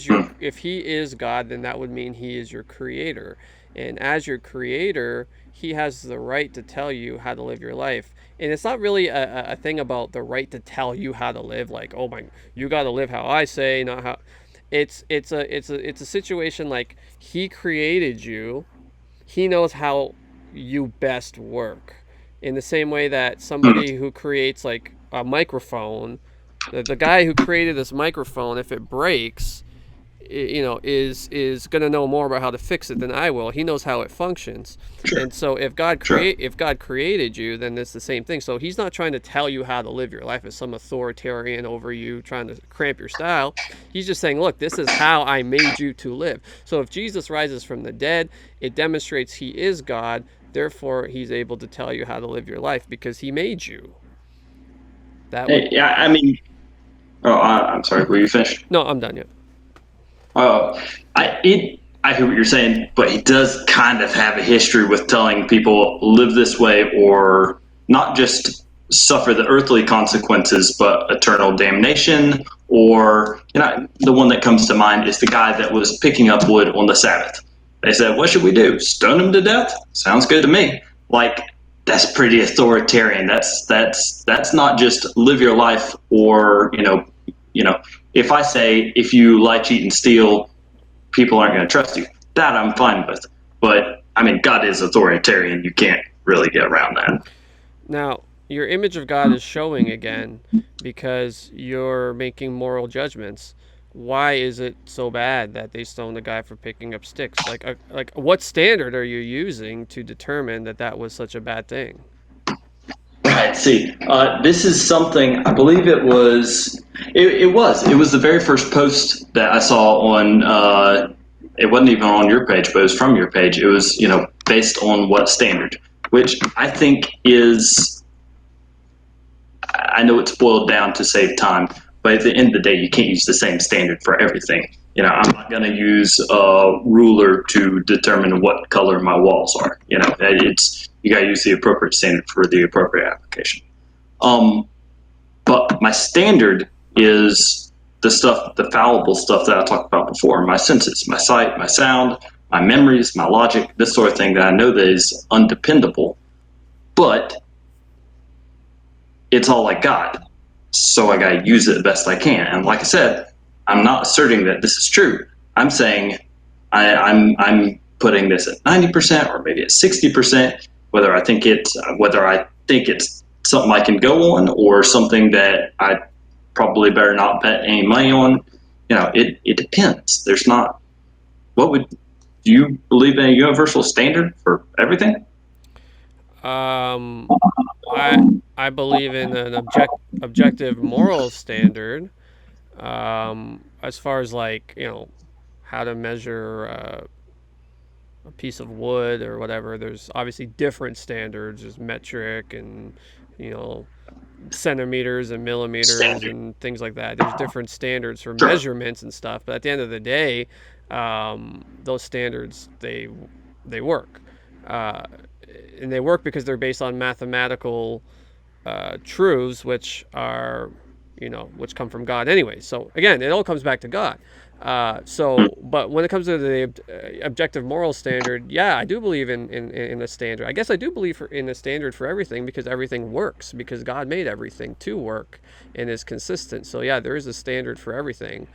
Hmm.
if He is God, then that would mean He is your creator. And as your creator, He has the right to tell you how to live your life. And it's not really a thing about the right to tell you how to live, like, oh my, you got to live how I say, not how. It's a situation like He created you. He knows how you best work. In the same way that
Hmm.
somebody who creates like a microphone, the guy who created this microphone, if it breaks, is going to know more about how to fix it than I will. He knows how it functions.
Sure,
And so
sure.
if God created you, then it's the same thing. So He's not trying to tell you how to live your life as some authoritarian over you trying to cramp your style. He's just saying, look, this is how I made you to live. So if Jesus rises from the dead, it demonstrates He is God. Therefore, He's able to tell you how to live your life because He made you. That would
Yeah, I mean, oh, I'm sorry. Were you finished?
No, I'm done yet.
Uh, I hear what you're saying, but he does kind of have a history with telling people live this way or not just suffer the earthly consequences, but eternal damnation. Or the one that comes to mind is the guy that was picking up wood on the Sabbath. They said, "What should we do? Stone him to death?" Sounds good to me. Like that's pretty authoritarian. That's not just live your life or you know if I say if you lie, cheat, and steal, people aren't going to trust you. That I'm fine with. But I mean, God is authoritarian. You can't really get around that.
Now, your image of God is showing again because you're making moral judgments. Why is it so bad that they stoned a guy for picking up sticks? Like what standard are you using to determine that that was such a bad thing?
Right. See, this is something I believe it was. It was the very first post that I saw on. It wasn't even on your page, but it was from your page. It was based on what standard, which I think is I know it's boiled down to save time, but at the end of the day, you can't use the same standard for everything. I'm not going to use a ruler to determine what color my walls are. It's you got to use the appropriate standard for the appropriate application. Um, but my standard is the fallible stuff that I talked about before. My senses, my sight, my sound, my memories, my logic, this sort of thing that I know that is undependable. But it's all I got. So I got to use it the best I can. And like I said, I'm not asserting that this is true. I'm saying I'm putting this at 90% or maybe at 60%, whether I think it's something I can go on or something that I probably better not bet any money on. It depends. There's not. What would do you believe in a universal standard for everything?
Um, I I believe in an objective moral standard. As far as like how to measure a piece of wood or whatever. There's obviously different standards. There's metric and, you know, centimeters and millimeters
Standard.
and things like that. There's different standards for
Sure.
measurements and stuff. But at the end of the day, those standards they work, uh, and they work because they're based on mathematical truths, which are, you know, which come from God anyway. So again, it all comes back to God. But when it comes to the objective moral standard, yeah, I do believe in a standard. I guess I do believe in a standard for everything because everything works because God made everything to work and is consistent. So yeah, there is a standard for everything.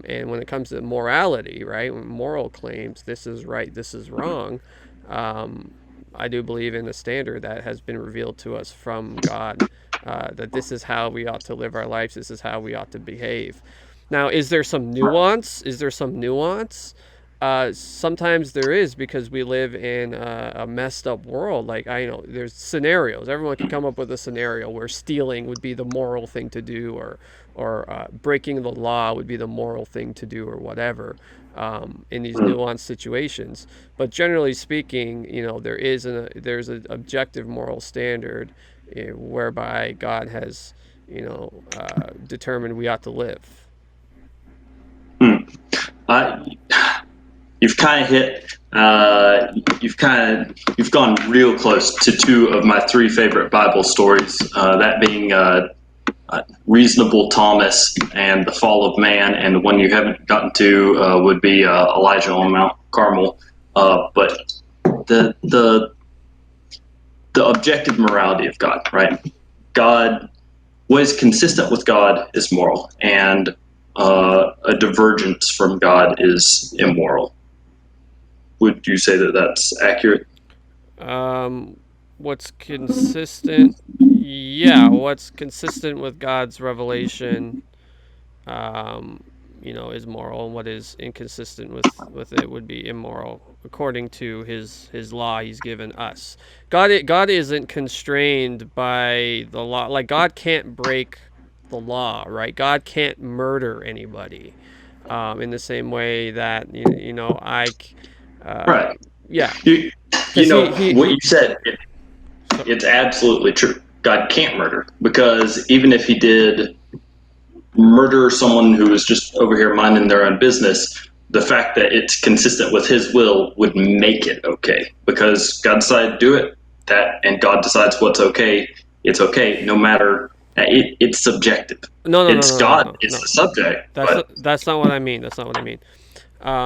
And when it comes to morality, right, moral claims, this is right, this is wrong. Um, I do believe in a standard that has been revealed to us from God, that this is how we ought to live our lives. This is how we ought to behave. Now, is there some nuance? Is there some nuance? Sometimes there is because we live in a messed up world. Like I know there's scenarios. Everyone can come up with a scenario where stealing would be the moral thing to do, or breaking the law would be the moral thing to do, or whatever. In these nuanced situations, but generally speaking, you know, there's an objective moral standard whereby God has, you know, determined we ought to live.
Hmm. Uh, you've kind of hit. You've gone real close to two of my three favorite Bible stories. That being Reasonable Thomas and the Fall of Man, and the one you haven't gotten to would be Elijah on Mount Carmel. But the the the objective morality of God, right? God, what is consistent with God is moral, and a divergence from God is immoral. Would you say that that's accurate?
Um, what's consistent? Yeah, what's consistent with God's revelation, um, you know, is moral, and what is inconsistent with it would be immoral, according to his law he's given us. God isn't constrained by the law. Like God can't break the law, right? God can't murder anybody, in the same way that you know uh,
Right.
yeah,
You, you
because
know what
he
you said.
so,
It's absolutely true. God can't murder because even if he did murder someone who was just over here minding their own business, the fact that it's consistent with his will would make it okay because God decided to do it. That and God decides what's okay. It's okay, no matter. It's subjective.
no no no
It's
no no
God.
no
It's
no.
the subject. But
That's not what I mean. That's not what I mean.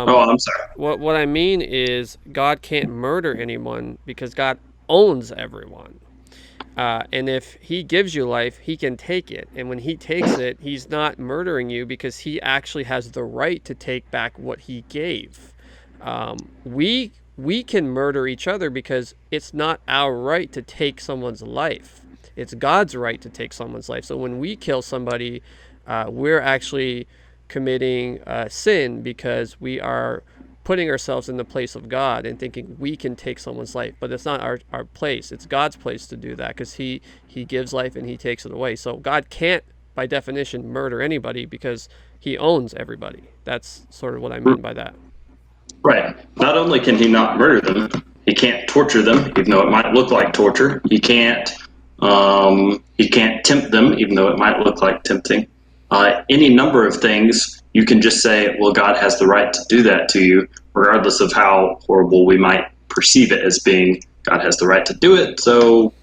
oh,
Um,
I'm sorry.
what I mean is God can't murder anyone because God owns everyone. And if he gives you life, he can take it. And when he takes it, he's not murdering you because he actually has the right to take back what he gave. We can murder each other because it's not our right to take someone's life. It's God's right to take someone's life. So when we kill somebody, we're actually committing sin because we are putting ourselves in the place of God and thinking we can take someone's life, but it's not our place. It's God's place to do that because he gives life and he takes it away. So God can't, by definition, murder anybody because he owns everybody. That's sort of what I mean by that.
Right. Not only can he not murder them, he can't torture them, even though it might look like torture. He can't tempt them, even though it might look like tempting. Any number of things you can just say, well, God has the right to do that to you, regardless of how horrible we might perceive it as being. God has the right to do it, so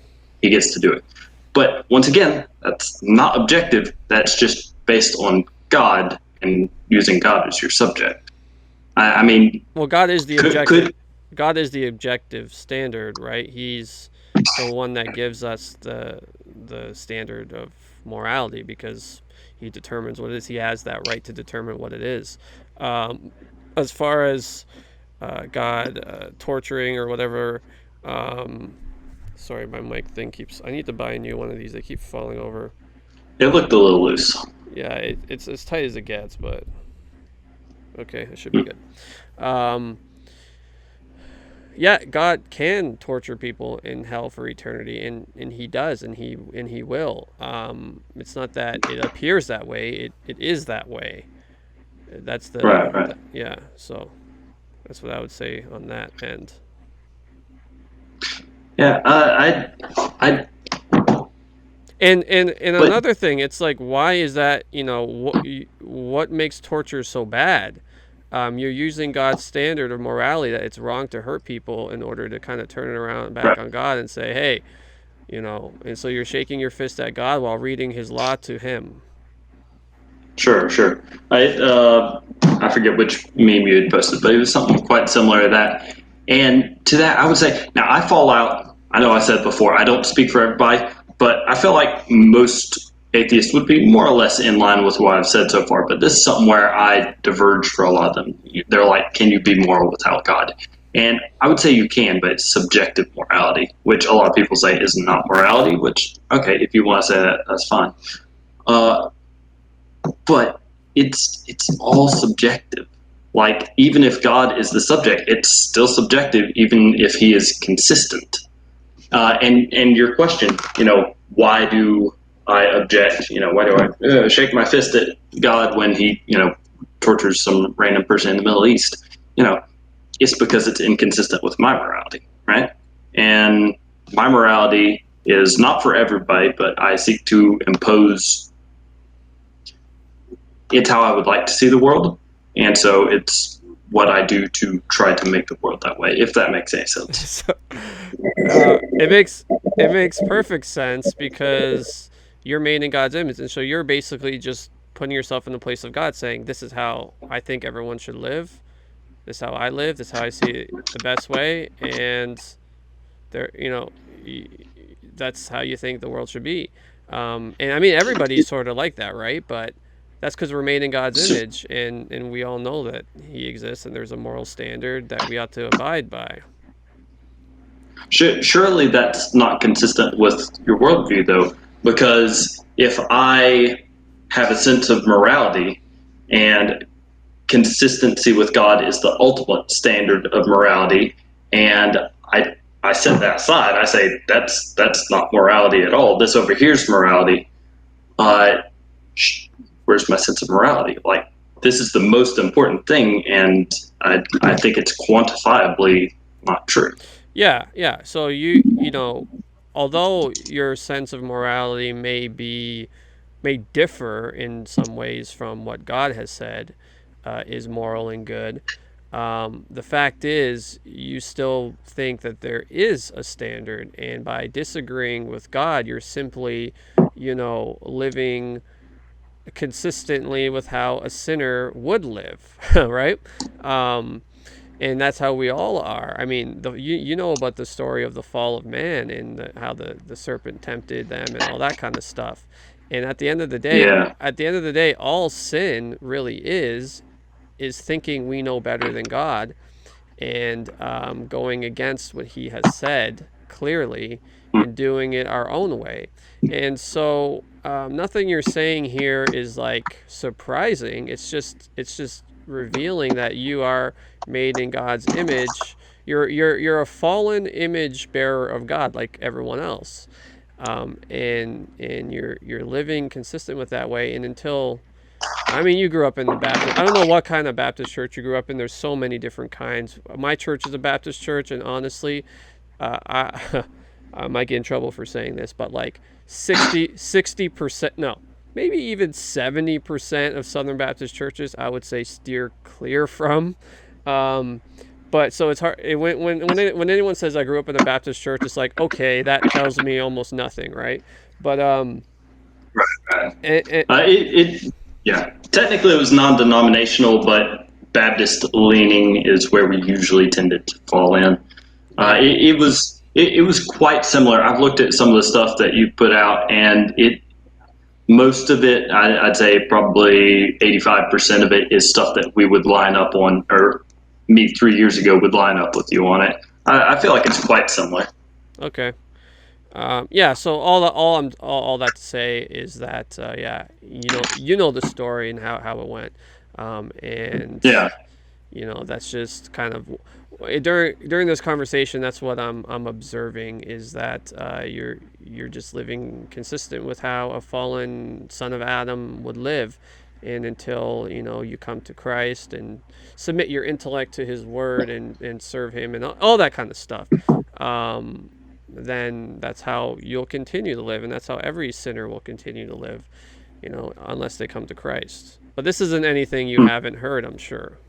he gets to do it. But once again, that's not objective. That's just based on God and using God as your subject. I mean,
Well, God is the objective.
could
God is the objective standard, right? He's the one that gives us the standard of morality because he determines what it is. He has that right to determine what it is. Um, as far as God torturing or whatever. Um, sorry, my mic thing keeps. I need to buy a new one of these. They keep falling over.
it looked a little loose.
Yeah, it's as tight as it gets, but okay, it should be good. Um, yeah, God can torture people in hell for eternity, and He does, and He will. It's not that it appears that way; it is that way. That's
Right, right.
yeah. So that's what I would say on that end.
Yeah, I,
And
but
another thing, it's like, why is that? What makes torture so bad? You're using God's standard of morality that it's wrong to hurt people in order to kind of turn it around back
right.
on God and say, hey, and so you're shaking your fist at God while reading His law to Him.
Sure, sure. I forget which meme you had posted, but it was something quite similar to that. And to that, I would say now I fall out. I know I said before I don't speak for everybody, but I feel like most atheists would be more or less in line with what I've said so far. But this is something where I diverge for a lot of them. They're like, "Can you be moral without God?" And I would say you can, but it's subjective morality, which a lot of people say is not morality. Which, okay, if you want to say that, that's fine. Uh, but it's all subjective. Like even if God is the subject, it's still subjective, even if He is consistent. And your question, why do I object? Why do I shake my fist at God when He tortures some random person in the Middle East? It's because it's inconsistent with my morality, right? And my morality is not for everybody, but I seek to impose it's how I would like to see the world, and so it's what I do to try to make the world that way. If that makes any sense.
So, it makes perfect sense because you're made in God's image, and so you're basically just putting yourself in the place of God, saying, "This is how I think everyone should live. This is how I live. This is how I see it the best way." And there, that's how you think the world should be. And I mean, everybody's sort of like that, right? But that's because we're made in God's
So,
image, and we all know that He exists, and there's a moral standard that we ought to abide by.
surely that's not consistent with your worldview, though, because if I have a sense of morality and consistency with God is the ultimate standard of morality, and I set that aside. I say that's not morality at all. This over here is morality. Uh, where's my sense of morality? Like this is the most important thing, and I think it's quantifiably not true.
Yeah, yeah. So although your sense of morality may differ in some ways from what God has said is moral and good. The fact is, you still think that there is a standard, and by disagreeing with God, you're simply, living consistently with how a sinner would live, right? Um, and that's how we all are. I mean, you know about the story of the fall of man and how the serpent tempted them and all that kind of stuff. And
Yeah,
at the end of the day, all sin really is thinking we know better than God and going against what He has said clearly and doing it our own way. And so nothing you're saying here is like surprising. It's just revealing that you are made in God's image. You're a fallen image bearer of God like everyone else, and you're living consistent with that way. And until I mean, you grew up in the Baptist. I don't know what kind of Baptist church you grew up in. There's so many different kinds. My church is a Baptist church, and honestly, I I might get in trouble for saying this, but like 60%, no, maybe even 70% of Southern Baptist churches, I would say steer clear from. Um, but so it's hard when anyone says I grew up in a Baptist church, it's like okay, that tells me almost nothing, right? But
right.
and,
Yeah. Technically, it was non-denominational, but Baptist leaning is where we usually tended to fall in.
yeah.
It was quite similar. I've looked at some of the stuff that you put out, and it most of it, I'd say probably 85% of it is stuff that we would line up on, or me 3 years ago would line up with you on it. I feel like it's quite similar.
Okay. Yeah. So all that to say is that yeah, you know the story and how it went, and
Yeah.
that's just kind of during this conversation. That's what I'm observing is that you're just living consistent with how a fallen son of Adam would live, and until you come to Christ and submit your intellect to His Word and serve Him and all that kind of stuff. Then that's how you'll continue to live, and that's how every sinner will continue to live, unless they come to Christ. But this isn't anything you haven't heard, I'm sure.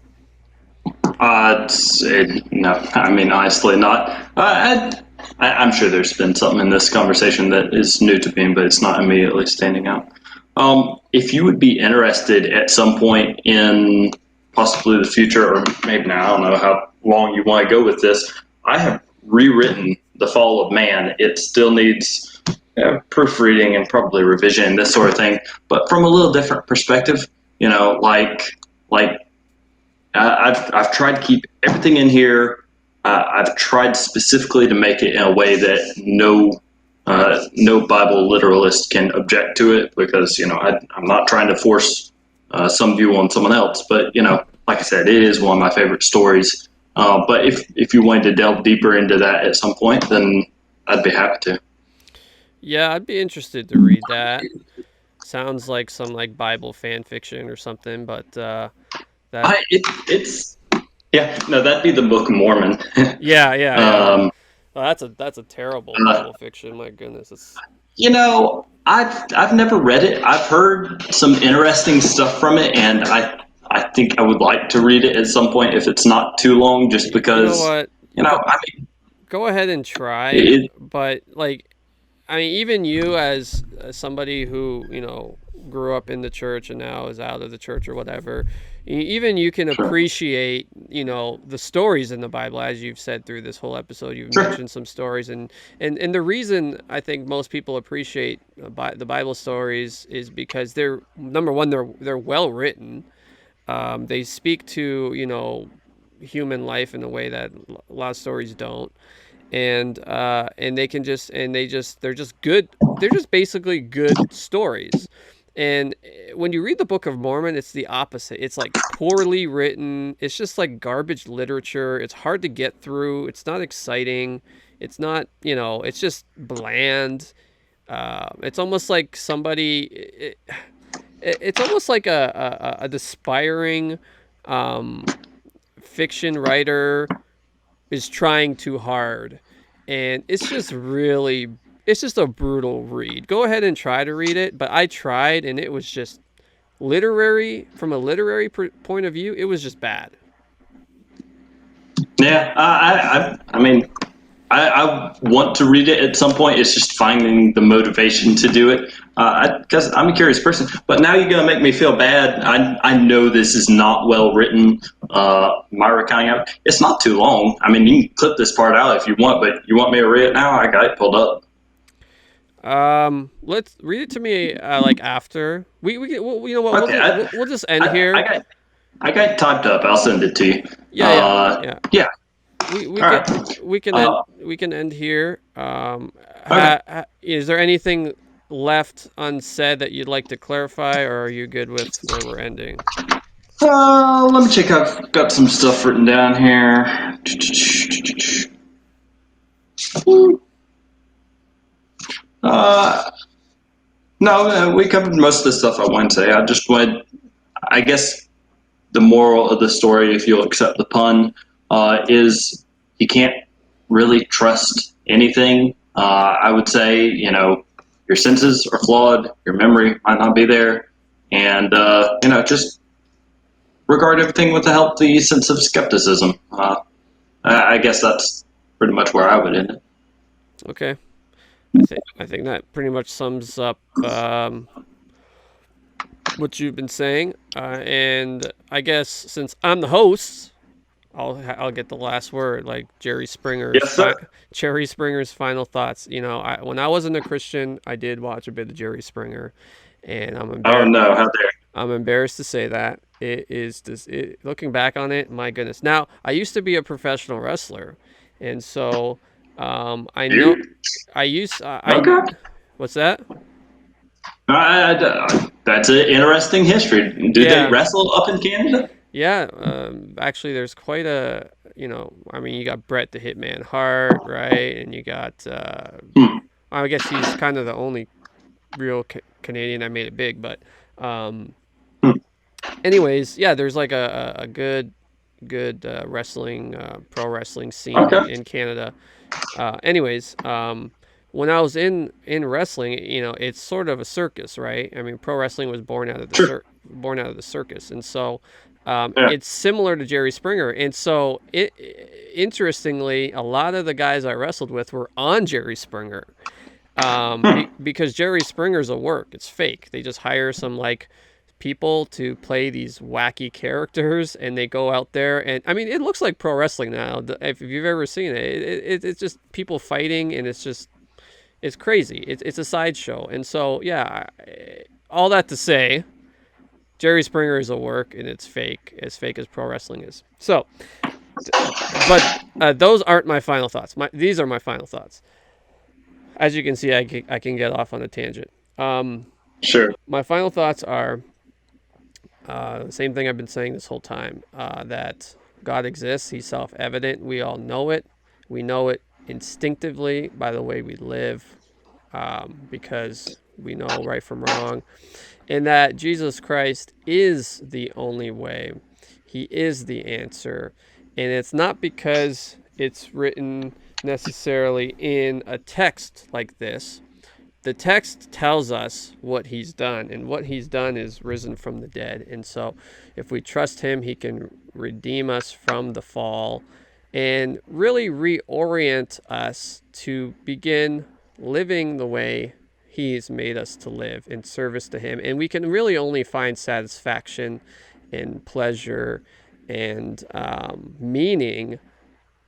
No, I mean, honestly, not. I'm sure there's been something in this conversation that is new to me, but it's not immediately standing out. If you would be interested at some point in possibly the future, or maybe now, I don't know how long you want to go with this, I have rewritten The Fall of Man. It still needs proofreading and probably revision, this sort of thing, but from a little different perspective. Like I've tried to keep everything in here. I've tried specifically to make it in a way that no Bible literalist can object to it, because I'm not trying to force some view on someone else. But like I said, it is one of my favorite stories. But if you wanted to delve deeper into that at some point, then I'd be happy to.
Yeah, I'd be interested to read that. Sounds like some like Bible fan fiction or something, but that
It's yeah, no, that'd be the Book of Mormon.
yeah, yeah, yeah.
um,
Well, that's a terrible
uh,
Bible fiction. My goodness, it's
I've never read it. I've heard some interesting stuff from it, and I think I would like to read it at some point if it's not too long, just
you know
because
what?
I mean,
Go ahead and try,
it,
but like I mean, even you as somebody who grew up in the church and now is out of the church or whatever, even you can
sure,
appreciate the stories in the Bible, as you've said through this whole episode. You've
sure,
mentioned some stories, and the reason I think most people appreciate the Bible stories is because they're number one, they're well written. They speak to human life in a way that a lot of stories don't, and they can just they're just good. They're just basically good stories. And when you read the Book of Mormon, it's the opposite. It's like poorly written. It's just like garbage literature. It's hard to get through. It's not exciting. It's not, it's just bland. It's almost like it's almost like a aspiring fiction writer is trying too hard, and it's just a brutal read. Go ahead and try to read it, but I tried, and it was just from a literary point of view, it was just bad.
yeah. I mean, I want to read it at some point. It's just finding the motivation to do it. Because I'm a curious person. But now you're gonna make me feel bad. I know this is not well written. My recounting of it, it's not too long. I mean, you can clip this part out if you want, but you want me to read it now? I got it pulled up.
Let's read it to me like after you know what,
Okay,
we'll just end
I, I
here.
got I got it typed up. I'll send it to you.
Yeah, yeah, yeah.
Yeah.
We
All
can
right.
we can end here.
Okay.
Is there anything left unsaid that you'd like to clarify, or are you good with where we're ending?
Let me check. I've got some stuff written down here. Uh, no, we covered most of the stuff I wanted to say. I just wanted, I guess, the moral of the story, if you'll accept the pun, is you can't really trust anything. I would say, your senses are flawed, your memory might not be there, and just regard everything with a healthy sense of skepticism. I guess that's pretty much where I would end it.
Okay. I think that pretty much sums up what you've been saying. And I guess since I'm the host, I'll get the last word, like
Yes, sir.
Jerry Springer's final thoughts. When I wasn't a Christian, I did watch a bit of Jerry Springer, and
Oh no, how dare!
I'm embarrassed to say that it is just looking back on it. My goodness. Now I used to be a professional wrestler, and so I know
You?
I
Okay.
what's that?
That's an interesting history. Do they
Yeah,
wrestle up in Canada?
yeah. Actually, there's quite a I mean, you got Bret the Hitman Hart, right, and you got
Hmm.
I guess he's kind of the only real Canadian that made it big, but um,
Hmm.
anyways, yeah, there's like a good wrestling pro wrestling scene
Okay.
in Canada. Anyways, when I was in wrestling, it's sort of a circus, right? I mean, pro wrestling was born out of the
Sure.
born out of the circus, and so
Yeah.
it's similar to Jerry Springer. And so, interestingly, a lot of the guys I wrestled with were on Jerry Springer,
Hmm.
because Jerry Springer's a work. It's fake. They just hire some like people to play these wacky characters, and they go out there, and I mean, it looks like pro wrestling now. If you've ever seen it, it's just people fighting, and it's crazy. It's a sideshow. And so, yeah, all that to say, Jerry Springer is a work, and it's fake as pro wrestling is. So, but those aren't my final thoughts. These are my final thoughts. As you can see, I can get off on a tangent.
Sure.
My final thoughts are the same thing I've been saying this whole time, that God exists. He's self-evident. We all know it. We know it instinctively by the way we live, because we know right from wrong, and that Jesus Christ is the only way. He is the answer, and it's not because it's written necessarily in a text like this. The text tells us what he's done, and what he's done is risen from the dead. And so if we trust him, he can redeem us from the fall and really reorient us to begin living the way he's made us to live in service to him. And we can really only find satisfaction and pleasure and meaning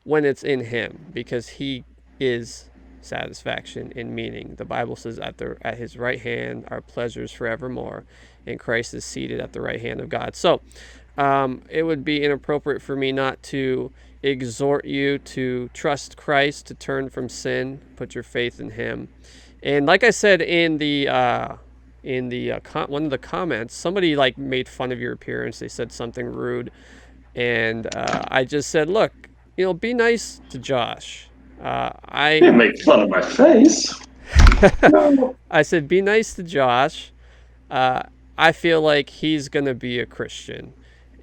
when it's in him, because he is satisfaction and meaning. The Bible says at his right hand are pleasures forevermore, and Christ is seated at the right hand of God. So it would be inappropriate for me not to exhort you to trust Christ, to turn from sin, put your faith in him. And like I said in the one of the comments, somebody like made fun of your appearance. They said something rude, and I just said, look, be nice to Josh.
Can't make fun of my face. No.
I said, be nice to Josh. I feel like he's going to be a Christian,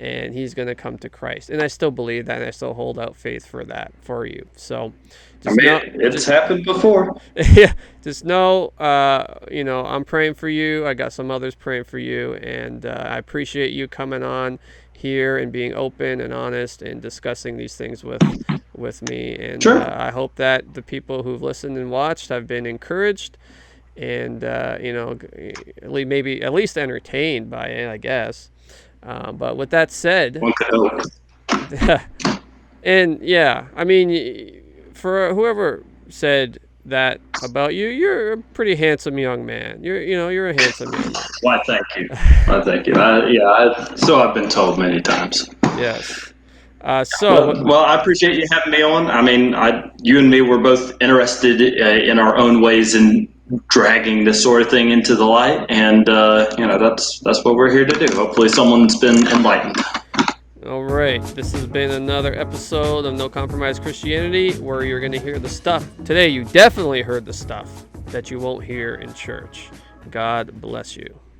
and he's going to come to Christ. And I still believe that, and I still hold out faith for that for you. So
I
just
mean, it's happened before.
yeah, just know, I'm praying for you. I got some others praying for you, and I appreciate you coming on here and being open and honest and discussing these things with me. And
Sure.
I hope that the people who've listened and watched have been encouraged and maybe at least entertained by it, I guess. But with that said,
One could hope.
and yeah, I mean, for whoever said that about you, you're a pretty handsome young man. You're a handsome young man.
Why, thank you. Why, thank you. So I've been told many times.
Yes.
Well, I appreciate you having me on. I mean, you and me were both interested in our own ways in dragging this sort of thing into the light, and that's what we're here to do. Hopefully, someone's been enlightened.
All right. This has been another episode of No Compromise Christianity, where you're going to hear the stuff. Today, you definitely heard the stuff that you won't hear in church. God bless you.